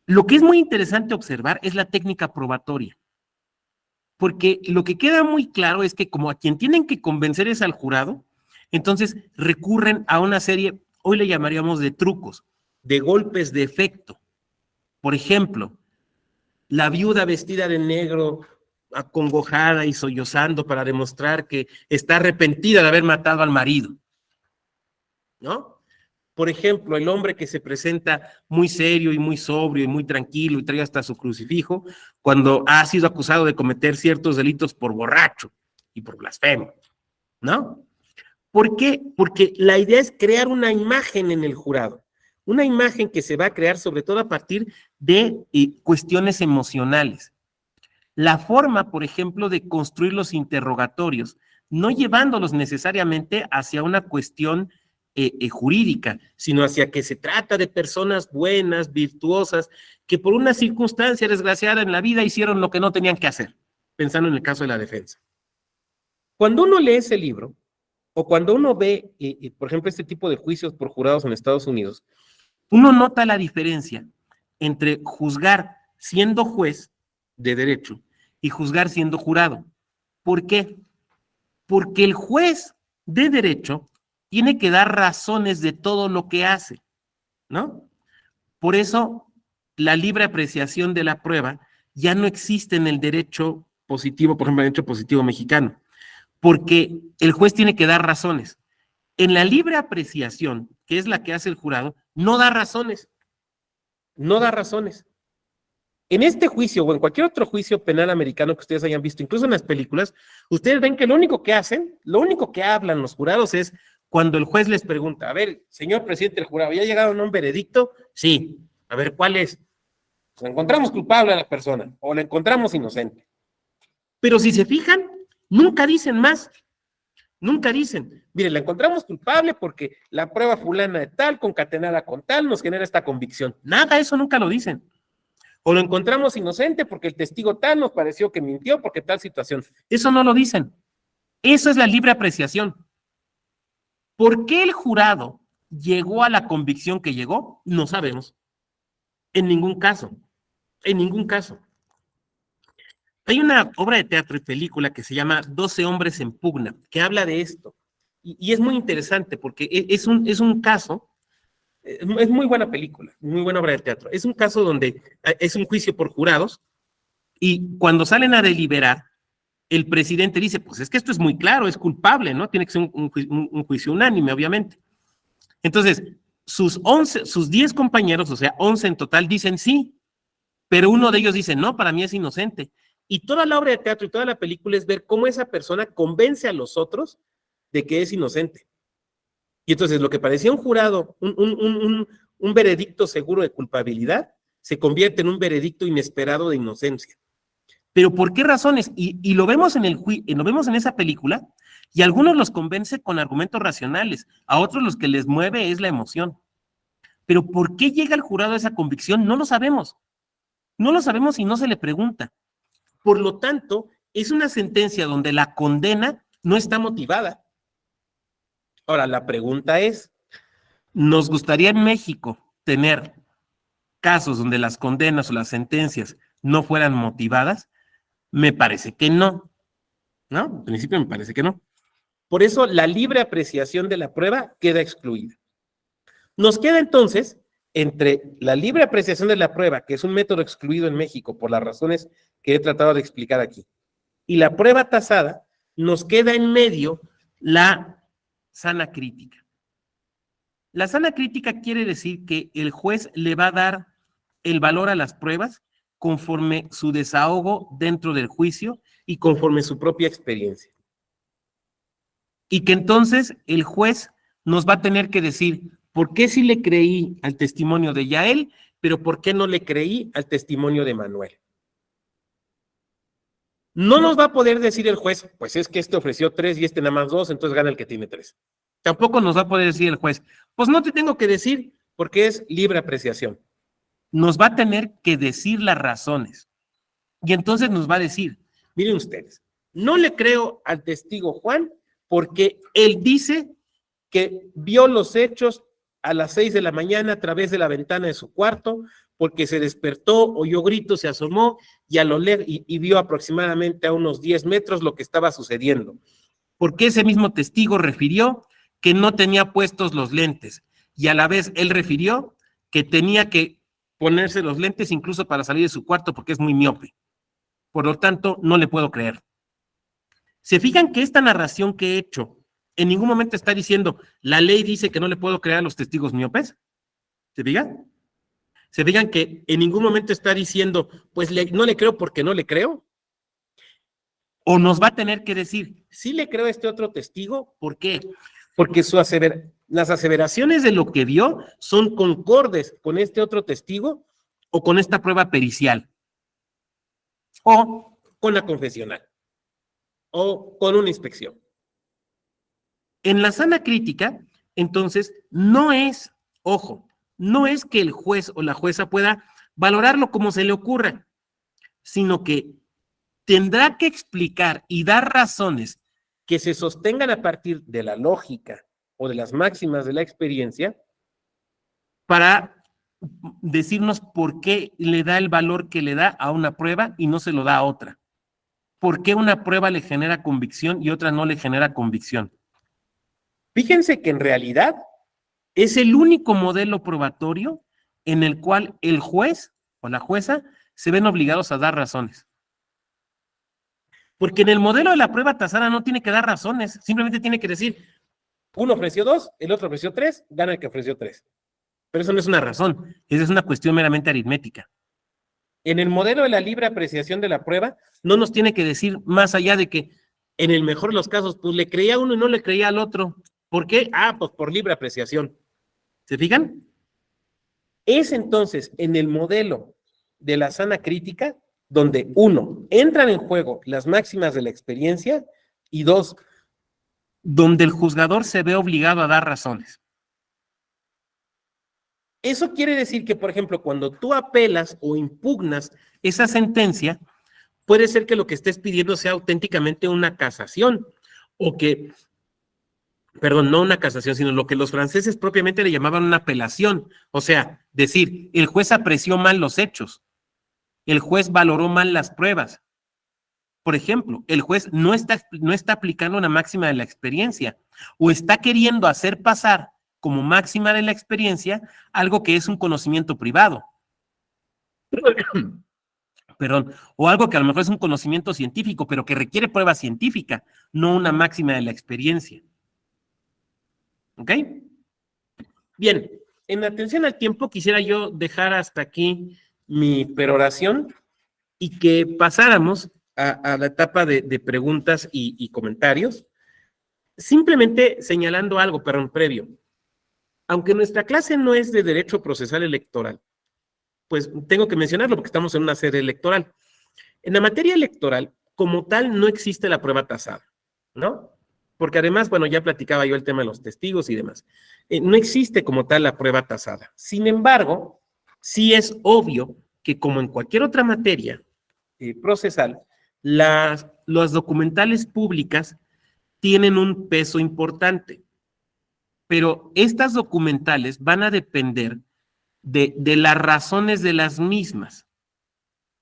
Lo que es muy interesante observar es la técnica probatoria, porque lo que queda muy claro es que como a quien tienen que convencer es al jurado, entonces recurren a una serie, hoy le llamaríamos de trucos, de golpes de efecto. Por ejemplo, la viuda vestida de negro, acongojada y sollozando para demostrar que está arrepentida de haber matado al marido, ¿no? Por ejemplo, el hombre que se presenta muy serio y muy sobrio y muy tranquilo y trae hasta su crucifijo cuando ha sido acusado de cometer ciertos delitos por borracho y por blasfemo, ¿no? ¿Por qué? Porque la idea es crear una imagen en el jurado, una imagen que se va a crear sobre todo a partir de cuestiones emocionales. La forma, por ejemplo, de construir los interrogatorios, no llevándolos necesariamente hacia una cuestión jurídica, sino hacia que se trata de personas buenas, virtuosas, que por una circunstancia desgraciada en la vida hicieron lo que no tenían que hacer, pensando en el caso de la defensa. Cuando uno lee ese libro, o cuando uno ve, por ejemplo, este tipo de juicios por jurados en Estados Unidos, uno nota la diferencia entre juzgar siendo juez de derecho y juzgar siendo jurado. ¿Por qué? Porque el juez de derecho tiene que dar razones de todo lo que hace, ¿no? Por eso, la libre apreciación de la prueba ya no existe en el derecho positivo, por ejemplo, en el derecho positivo mexicano, porque el juez tiene que dar razones. En la libre apreciación, que es la que hace el jurado, no da razones. No da razones. En este juicio o en cualquier otro juicio penal americano que ustedes hayan visto, incluso en las películas, ustedes ven que lo único que hacen, lo único que hablan los jurados es cuando el juez les pregunta, a ver, señor presidente del jurado, ¿ya llegaron a un veredicto? Sí. A ver, ¿cuál es? Pues encontramos culpable a la persona o la encontramos inocente. Pero si se fijan, nunca dicen más. Nunca dicen, mire, la encontramos culpable porque la prueba fulana de tal, concatenada con tal, nos genera esta convicción. Nada, eso nunca lo dicen. O lo encontramos inocente porque el testigo tal nos pareció que mintió porque tal situación. Eso no lo dicen. Eso es la libre apreciación. ¿Por qué el jurado llegó a la convicción que llegó? No sabemos. En ningún caso. En ningún caso. Hay una obra de teatro y película que se llama 12 hombres en pugna, que habla de esto. Y es muy interesante porque es un caso, es muy buena película, muy buena obra de teatro. Es un caso donde es un juicio por jurados y cuando salen a deliberar, el presidente dice, pues es que esto es muy claro, es culpable, ¿no? Tiene que ser un juicio unánime, obviamente. Entonces, sus 10 compañeros, o sea, 11 en total, dicen sí, pero uno de ellos dice, no, para mí es inocente. Y toda la obra de teatro y toda la película es ver cómo esa persona convence a los otros de que es inocente. Y entonces lo que parecía un jurado, un veredicto seguro de culpabilidad, se convierte en un veredicto inesperado de inocencia. ¿Pero por qué razones? Y lo vemos lo vemos en esa película, y a algunos los convence con argumentos racionales, a otros los que les mueve es la emoción. Pero ¿por qué llega el jurado a esa convicción? No lo sabemos. No lo sabemos y no se le pregunta. Por lo tanto, es una sentencia donde la condena no está motivada. Ahora, la pregunta es, ¿nos gustaría en México tener casos donde las condenas o las sentencias no fueran motivadas? Me parece que no, ¿no? En principio me parece que no. Por eso, la libre apreciación de la prueba queda excluida. Nos queda entonces, entre la libre apreciación de la prueba, que es un método excluido en México por las razones que he tratado de explicar aquí, y la prueba tasada, nos queda en medio la sana crítica. La sana crítica quiere decir que el juez le va a dar el valor a las pruebas conforme su desahogo dentro del juicio y conforme su propia experiencia. Y que entonces el juez nos va a tener que decir, ¿por qué sí le creí al testimonio de Yael, pero por qué no le creí al testimonio de Manuel? No nos va a poder decir el juez, pues es que este ofreció 3 y este nada más 2, entonces gana el que tiene 3. Tampoco nos va a poder decir el juez, pues no te tengo que decir porque es libre apreciación. Nos va a tener que decir las razones. Y entonces nos va a decir, miren ustedes, no le creo al testigo Juan porque él dice que vio los hechos a las 6 de la mañana a través de la ventana de su cuarto, porque se despertó, oyó gritos, se asomó y a lo lejos y vio aproximadamente a unos 10 metros lo que estaba sucediendo. Porque ese mismo testigo refirió que no tenía puestos los lentes y a la vez él refirió que tenía que ponerse los lentes incluso para salir de su cuarto porque es muy miope. Por lo tanto, no le puedo creer. ¿Se fijan que esta narración que he hecho en ningún momento está diciendo la ley dice que no le puedo creer a los testigos miopes? ¿Se fijan? ¿Se fijan que en ningún momento está diciendo pues no le creo porque no le creo? O nos va a tener que decir, sí le creo a este otro testigo, ¿por qué? Porque las aseveraciones de lo que vio son concordes con este otro testigo o con esta prueba pericial o con la confesional o con una inspección. En la sana crítica, entonces, no es, ojo, no es que el juez o la jueza pueda valorarlo como se le ocurra, sino que tendrá que explicar y dar razones que se sostengan a partir de la lógica o de las máximas de la experiencia para decirnos por qué le da el valor que le da a una prueba y no se lo da a otra. ¿Por qué una prueba le genera convicción y otra no le genera convicción? Fíjense que en realidad es el único modelo probatorio en el cual el juez o la jueza se ven obligados a dar razones. Porque en el modelo de la prueba tasada no tiene que dar razones, simplemente tiene que decir, uno ofreció 2, el otro ofreció 3, gana el que ofreció 3. Pero eso no es una razón, esa es una cuestión meramente aritmética. En el modelo de la libre apreciación de la prueba, no nos tiene que decir más allá de que en el mejor de los casos, pues le creía a uno y no le creía al otro. ¿Por qué? Ah, pues por libre apreciación. ¿Se fijan? Es entonces en el modelo de la sana crítica donde, 1, entran en juego las máximas de la experiencia y 2, donde el juzgador se ve obligado a dar razones. Eso quiere decir que, por ejemplo, cuando tú apelas o impugnas esa sentencia, puede ser que lo que estés pidiendo sea auténticamente una casación, o que, perdón, no una casación, sino lo que los franceses propiamente le llamaban una apelación. O sea, decir, el juez apreció mal los hechos, el juez valoró mal las pruebas. Por ejemplo, el juez no está aplicando una máxima de la experiencia, o está queriendo hacer pasar como máxima de la experiencia algo que es un conocimiento privado. Perdón, o algo que a lo mejor es un conocimiento científico, pero que requiere prueba científica, no una máxima de la experiencia. ¿Ok? Bien, en atención al tiempo quisiera yo dejar hasta aquí mi peroración y que pasáramos a la etapa de preguntas y comentarios, simplemente señalando algo, perdón, previo. Aunque nuestra clase no es de derecho procesal electoral, pues tengo que mencionarlo porque estamos en una sede electoral. En la materia electoral, como tal, no existe la prueba tasada, ¿no? Porque además, bueno, ya platicaba yo el tema de los testigos y demás. No existe como tal la prueba tasada. Sin embargo, sí es obvio que como en cualquier otra materia procesal, las documentales públicas tienen un peso importante. Pero estas documentales van a depender de las razones de las mismas.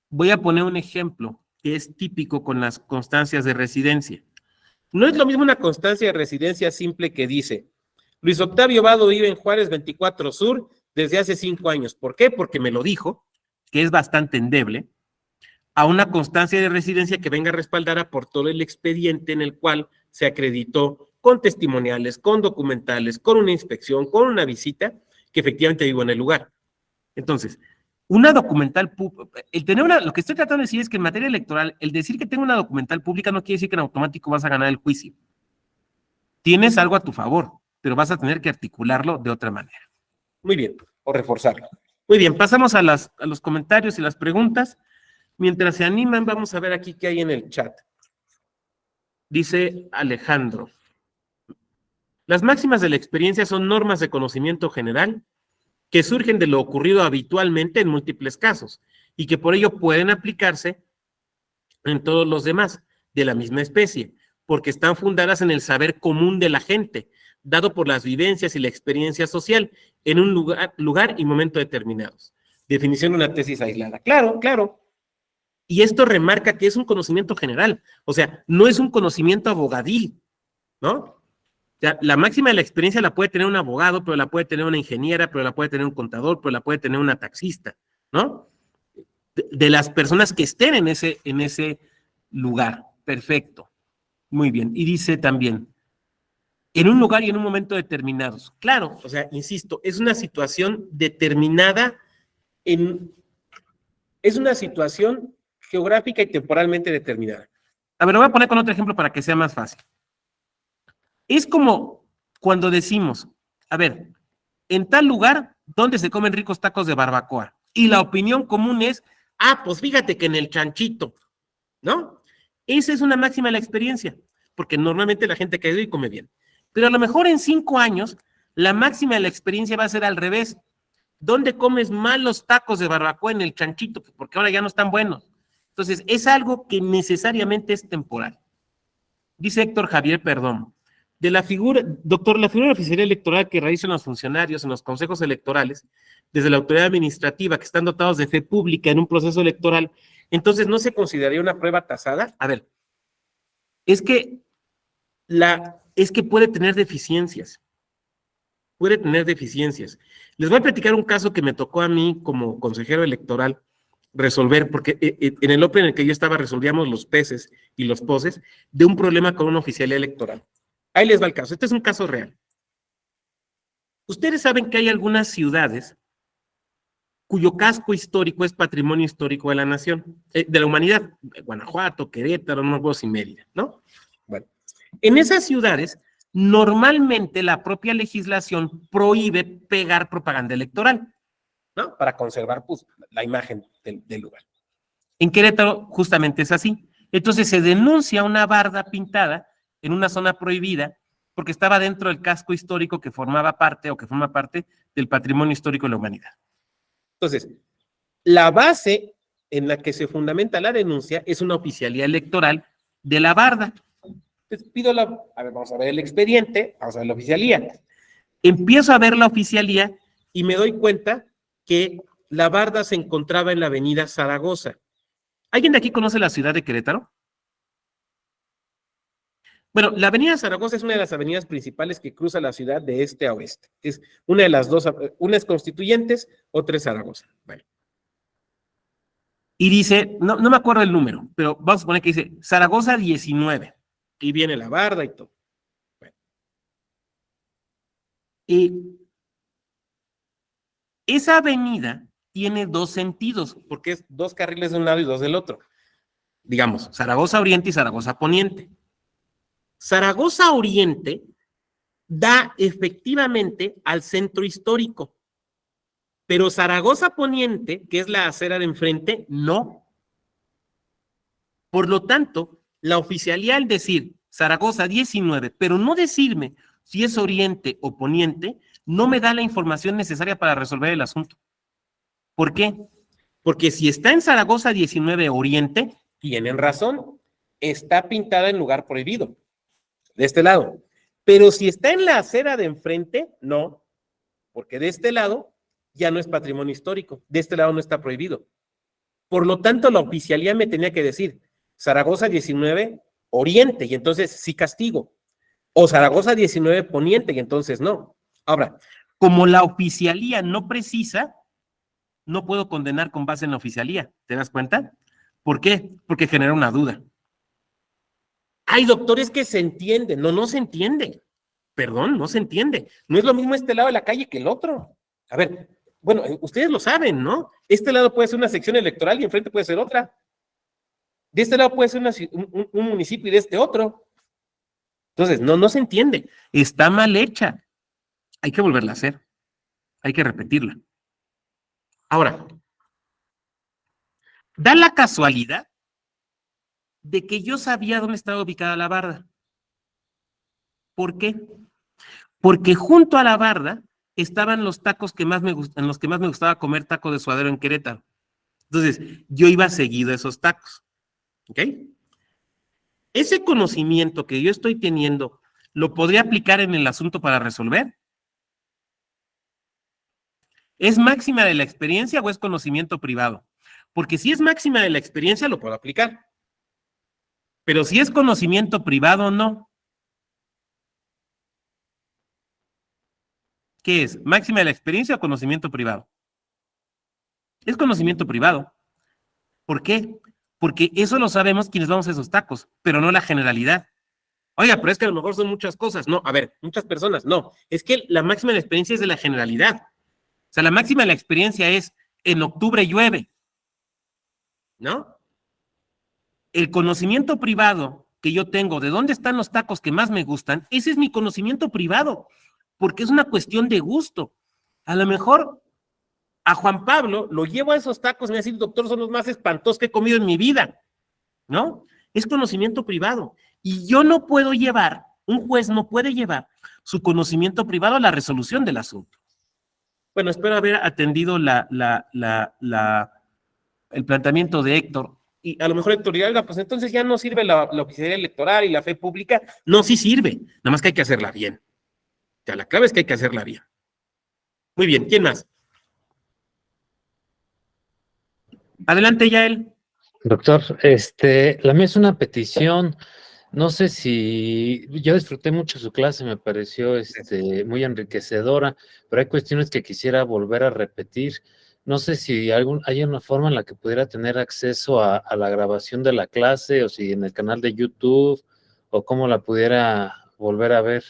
Voy a poner un ejemplo que es típico con las constancias de residencia. No es lo mismo una constancia de residencia simple que dice, Luis Octavio Vado vive en Juárez 24 Sur desde hace 5 años. ¿Por qué? Porque me lo dijo, que es bastante endeble, a una constancia de residencia que venga respaldada por todo el expediente en el cual se acreditó con testimoniales, con documentales, con una inspección, con una visita, que efectivamente vivo en el lugar. Entonces, una documental, lo que estoy tratando de decir es que en materia electoral, el decir que tengo una documental pública no quiere decir que en automático vas a ganar el juicio. Tienes algo a tu favor, pero vas a tener que articularlo de otra manera. Muy bien, o reforzarlo. Muy bien, pasamos a los comentarios y las preguntas. Mientras se animan, vamos a ver aquí qué hay en el chat. Dice Alejandro. Las máximas de la experiencia son normas de conocimiento general que surgen de lo ocurrido habitualmente en múltiples casos y que por ello pueden aplicarse en todos los demás de la misma especie, porque están fundadas en el saber común de la gente, dado por las vivencias y la experiencia social en un lugar y momento determinados. Definición de una tesis aislada. Claro, claro. Y esto remarca que es un conocimiento general, o sea, no es un conocimiento abogadil, ¿no? O sea, la máxima de la experiencia la puede tener un abogado, pero la puede tener una ingeniera, pero la puede tener un contador, pero la puede tener una taxista, ¿no? De las personas que estén en ese lugar. Perfecto. Muy bien. Y dice también, en un lugar y en un momento determinados. Claro, o sea, insisto, es una situación determinada es una situación geográfica y temporalmente determinada. A ver, lo voy a poner con otro ejemplo para que sea más fácil. Es como cuando decimos, a ver, en tal lugar, ¿dónde se comen ricos tacos de barbacoa? Y la opinión común es, pues fíjate que en el Chanchito, ¿no? Esa es una máxima de la experiencia, porque normalmente la gente que ha ido y come bien. Pero a lo mejor en 5 años, la máxima de la experiencia va a ser al revés. ¿Dónde comes mal los tacos de barbacoa? En el Chanchito, porque ahora ya no están buenos. Entonces, es algo que necesariamente es temporal. Dice Héctor Javier Perdón, doctor, la figura de la oficialía electoral que realizan los funcionarios en los consejos electorales, desde la autoridad administrativa, que están dotados de fe pública en un proceso electoral, entonces ¿no se consideraría una prueba tasada? A ver, es que puede tener deficiencias. Puede tener deficiencias. Les voy a platicar un caso que me tocó a mí como consejero electoral resolver, porque en el Open en el que yo estaba resolvíamos los peces y los poses de un problema con una oficialía electoral. Ahí les va el caso. Este es un caso real. Ustedes saben que hay algunas ciudades cuyo casco histórico es patrimonio histórico de la nación, de la humanidad. Guanajuato, Querétaro, no me acuerdo si Mérida, ¿no? Bueno, en esas ciudades, normalmente la propia legislación prohíbe pegar propaganda electoral, ¿no? Para conservar, pues, la imagen del lugar. En Querétaro, justamente es así. Entonces se denuncia una barda pintada en una zona prohibida porque estaba dentro del casco histórico que formaba parte o que forma parte del patrimonio histórico de la humanidad. Entonces, la base en la que se fundamenta la denuncia es una oficialía electoral de la barda. Entonces vamos a ver el expediente, vamos a ver la oficialía. Empiezo a ver la oficialía y me doy cuenta que la barda se encontraba en la avenida Zaragoza. ¿Alguien de aquí conoce la ciudad de Querétaro? Bueno, la avenida Zaragoza es una de las avenidas principales que cruza la ciudad de este a oeste. Es una de las dos, una es Constituyentes, otra es Zaragoza. Bueno. Y dice, no me acuerdo el número, pero vamos a poner que dice Zaragoza 19. Y viene la barda y todo. Bueno. Y esa avenida tiene dos sentidos, porque es 2 carriles de un lado y 2 del otro. Digamos, Zaragoza Oriente y Zaragoza Poniente. Zaragoza Oriente da efectivamente al centro histórico, pero Zaragoza Poniente, que es la acera de enfrente, no. Por lo tanto, la oficialía al decir Zaragoza 19, pero no decirme si es Oriente o Poniente, no me da la información necesaria para resolver el asunto. ¿Por qué? Porque si está en Zaragoza 19 Oriente, tienen razón, está pintada en lugar prohibido, de este lado. Pero si está en la acera de enfrente, no, porque de este lado ya no es patrimonio histórico, de este lado no está prohibido. Por lo tanto, la oficialía me tenía que decir Zaragoza 19 Oriente, y entonces sí castigo, o Zaragoza 19 Poniente, y entonces no. Ahora, como la oficialía no precisa, no puedo condenar con base en la oficialía, ¿te das cuenta? ¿Por qué? Porque genera una duda. Hay doctores que se entienden, no se entiende. Perdón, no se entiende. No es lo mismo este lado de la calle que el otro. A ver, bueno, ustedes lo saben, ¿no? Este lado puede ser una sección electoral y enfrente puede ser otra. De este lado puede ser un municipio y de este otro. Entonces, no se entiende. Está mal hecha. Hay que volverla a hacer. Hay que repetirla. Ahora, da la casualidad de que yo sabía dónde estaba ubicada la barda. ¿Por qué? Porque junto a la barda estaban los tacos que más me gustan, los que más me gustaba comer taco de suadero en Querétaro. Entonces, yo iba seguido a esos tacos. ¿Ok? Ese conocimiento que yo estoy teniendo, ¿lo podría aplicar en el asunto para resolver? ¿Es máxima de la experiencia o es conocimiento privado? Porque si es máxima de la experiencia, lo puedo aplicar. Pero si es conocimiento privado, no. ¿Qué es? ¿Máxima de la experiencia o conocimiento privado? Es conocimiento privado. ¿Por qué? Porque eso lo sabemos quienes vamos a esos tacos, pero no la generalidad. Oiga, pero es que a lo mejor son muchas cosas. No, a ver, muchas personas, no. Es que la máxima de la experiencia es de la generalidad. O sea, la máxima de la experiencia es en octubre llueve, ¿no? El conocimiento privado que yo tengo de dónde están los tacos que más me gustan, ese es mi conocimiento privado, porque es una cuestión de gusto. A lo mejor a Juan Pablo lo llevo a esos tacos y me va a decir, doctor, son los más espantosos que he comido en mi vida, ¿no? Es conocimiento privado. Y yo no puedo llevar, un juez no puede llevar su conocimiento privado a la resolución del asunto. Bueno, espero haber atendido el planteamiento de Héctor Y a lo mejor Héctor dirá, "Oiga, pues entonces ya no sirve la oficialidad electoral y la fe pública". No, sí sirve, nada más que hay que hacerla bien. Ya, la clave es que hay que hacerla bien. Muy bien, ¿quién más? Adelante, Yael. Doctor, la mía es una petición. No sé si yo disfruté mucho su clase, me pareció muy enriquecedora, pero hay cuestiones que quisiera volver a repetir. No sé si hay una forma en la que pudiera tener acceso a la grabación de la clase, o si en el canal de YouTube, o cómo la pudiera volver a ver.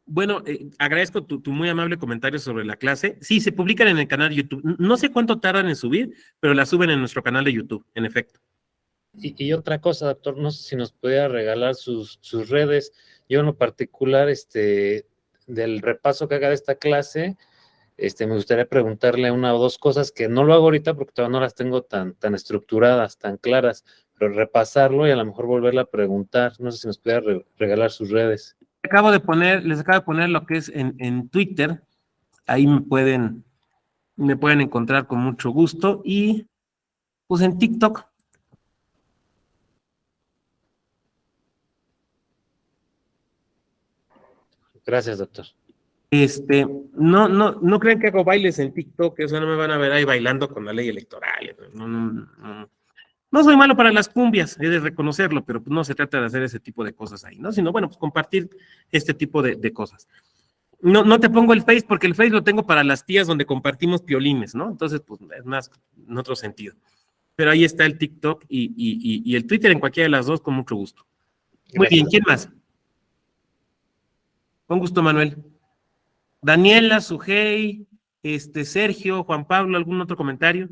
Bueno, agradezco tu muy amable comentario sobre la clase. Sí, se publican en el canal de YouTube. No sé cuánto tardan en subir, pero la suben en nuestro canal de YouTube, en efecto. Y otra cosa, doctor, no sé si nos pudiera regalar sus redes. Yo en lo particular, del repaso que haga de esta clase, me gustaría preguntarle una o dos cosas que no lo hago ahorita porque todavía no las tengo tan estructuradas, tan claras, pero repasarlo y a lo mejor volverla a preguntar. No sé si nos pudiera regalar sus redes. Les acabo de poner lo que es en Twitter. Ahí me pueden encontrar con mucho gusto. Y pues en TikTok. Gracias, doctor. No crean que hago bailes en TikTok, o sea, no me van a ver ahí bailando con la ley electoral. No soy malo para las cumbias, he de reconocerlo, pero pues no se trata de hacer ese tipo de cosas ahí, ¿no? Sino, bueno, pues compartir este tipo de cosas. No te pongo el Face porque el Face lo tengo para las tías donde compartimos piolines, ¿no? Entonces, pues es más en otro sentido. Pero ahí está el TikTok y el Twitter en cualquiera de las dos con mucho gusto. Muy bien, ¿quién más? Con gusto, Manuel. Daniela, Sujei, Sergio, Juan Pablo, ¿algún otro comentario?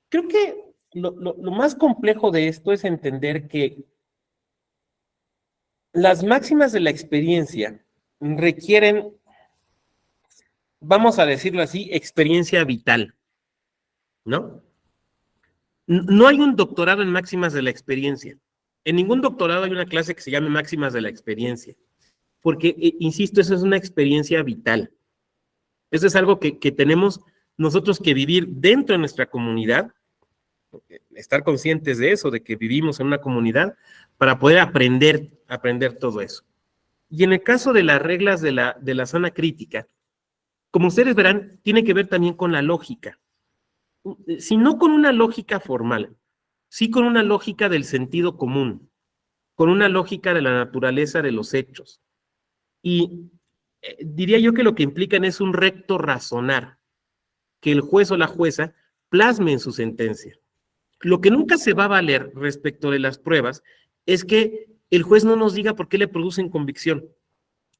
Creo que lo más complejo de esto es entender que las máximas de la experiencia requieren, vamos a decirlo así, experiencia vital, ¿no? No hay un doctorado en máximas de la experiencia. En ningún doctorado hay una clase que se llame máximas de la experiencia, porque, insisto, eso es una experiencia vital. Eso es algo que tenemos nosotros que vivir dentro de nuestra comunidad, estar conscientes de eso, de que vivimos en una comunidad, para poder aprender todo eso. Y en el caso de las reglas de la sana crítica, como ustedes verán, tiene que ver también con la lógica. Si no con una lógica formal, sí con una lógica del sentido común, con una lógica de la naturaleza de los hechos. Y diría yo que lo que implican es un recto razonar, que el juez o la jueza plasme en su sentencia. Lo que nunca se va a valer respecto de las pruebas es que el juez no nos diga por qué le producen convicción.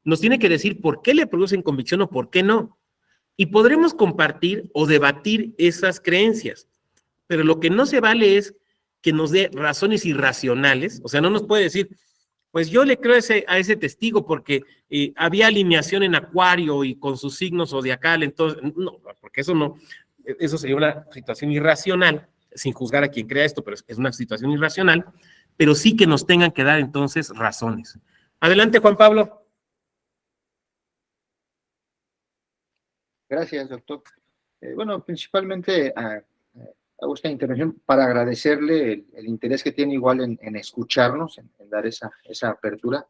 Nos tiene que decir por qué le producen convicción o por qué no. Y podremos compartir o debatir esas creencias, pero lo que no se vale es que nos dé razones irracionales, o sea, no nos puede decir, pues yo le creo a ese testigo porque había alineación en Acuario y con sus signos zodiacal, entonces, no, porque eso sería una situación irracional, sin juzgar a quien crea esto, pero es una situación irracional, pero sí que nos tengan que dar entonces razones. Adelante, Juan Pablo. Gracias, doctor. Bueno, principalmente hago esta intervención para agradecerle el interés que tiene igual en escucharnos, en dar esa apertura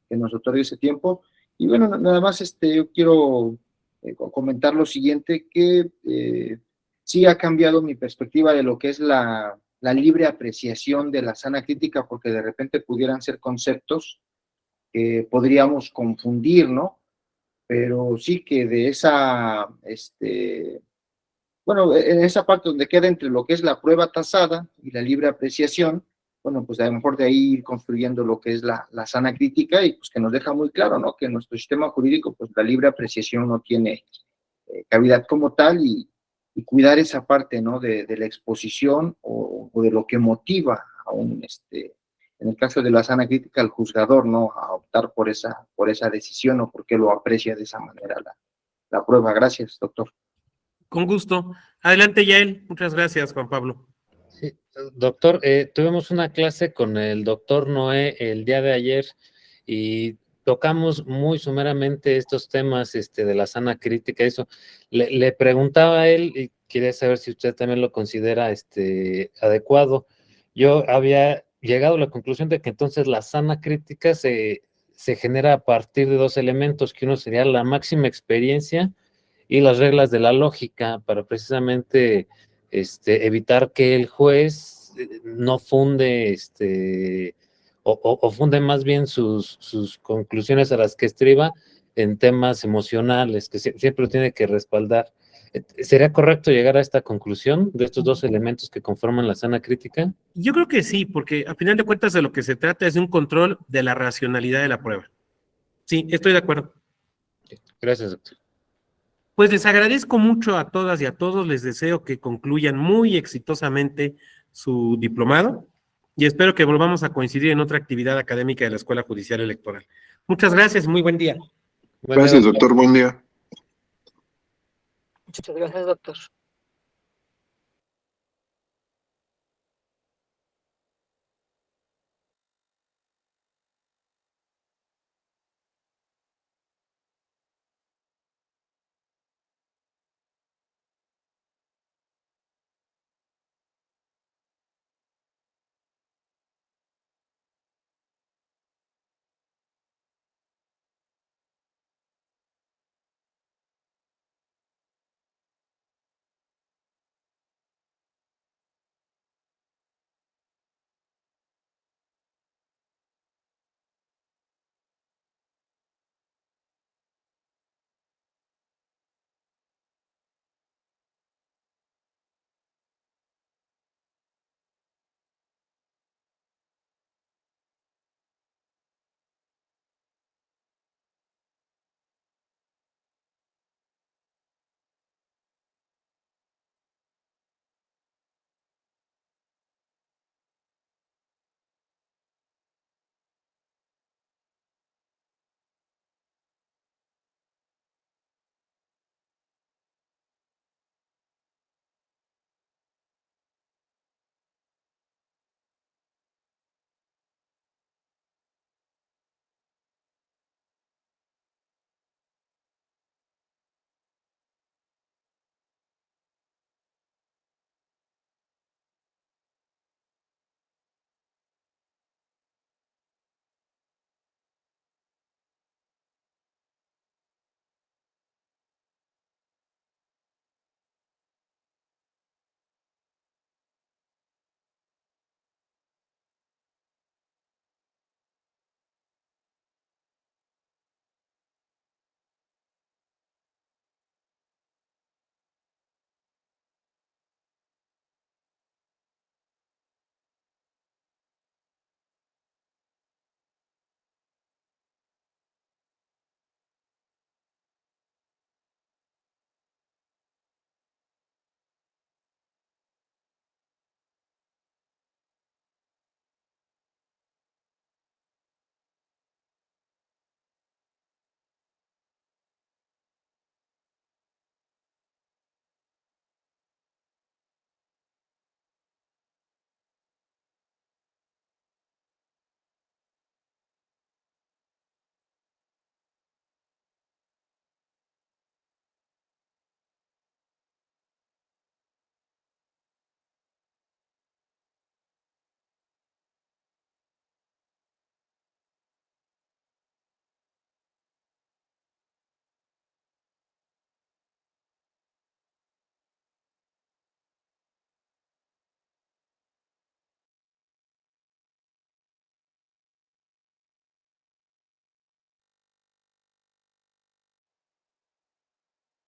que nos otorga ese tiempo. Y bueno, nada más yo quiero comentar lo siguiente, que sí ha cambiado mi perspectiva de lo que es la libre apreciación de la sana crítica, porque de repente pudieran ser conceptos que podríamos confundir, ¿no? Pero sí que de bueno, en esa parte donde queda entre lo que es la prueba tasada y la libre apreciación, bueno, pues a lo mejor de ahí ir construyendo lo que es la sana crítica y pues que nos deja muy claro, ¿no? Que en nuestro sistema jurídico, pues la libre apreciación no tiene cavidad como tal y cuidar esa parte, ¿no? De la exposición o de lo que motiva a en el caso de la sana crítica, al juzgador, ¿no? A optar por esa decisión o porque lo aprecia de esa manera la prueba. Gracias, doctor. Con gusto. Adelante, Yael. Muchas gracias, Juan Pablo. Sí, doctor, tuvimos una clase con el doctor Noé el día de ayer y tocamos muy sumeramente estos temas de la sana crítica, eso. Le preguntaba a él y quería saber si usted también lo considera adecuado. Yo había llegado a la conclusión de que entonces la sana crítica se genera a partir de dos elementos, que uno sería la máxima experiencia y las reglas de la lógica, para precisamente evitar que el juez no funde o funde más bien sus conclusiones a las que estriba en temas emocionales, que siempre lo tiene que respaldar. ¿Sería correcto llegar a esta conclusión de estos dos elementos que conforman la sana crítica? Yo creo que sí, porque a final de cuentas de lo que se trata es de un control de la racionalidad de la prueba. Sí, estoy de acuerdo. Gracias, doctor. Pues les agradezco mucho a todas y a todos, les deseo que concluyan muy exitosamente su diplomado y espero que volvamos a coincidir en otra actividad académica de la Escuela Judicial Electoral. Muchas gracias y muy buen día. Gracias, doctor. Buen día. Muchas gracias, doctor.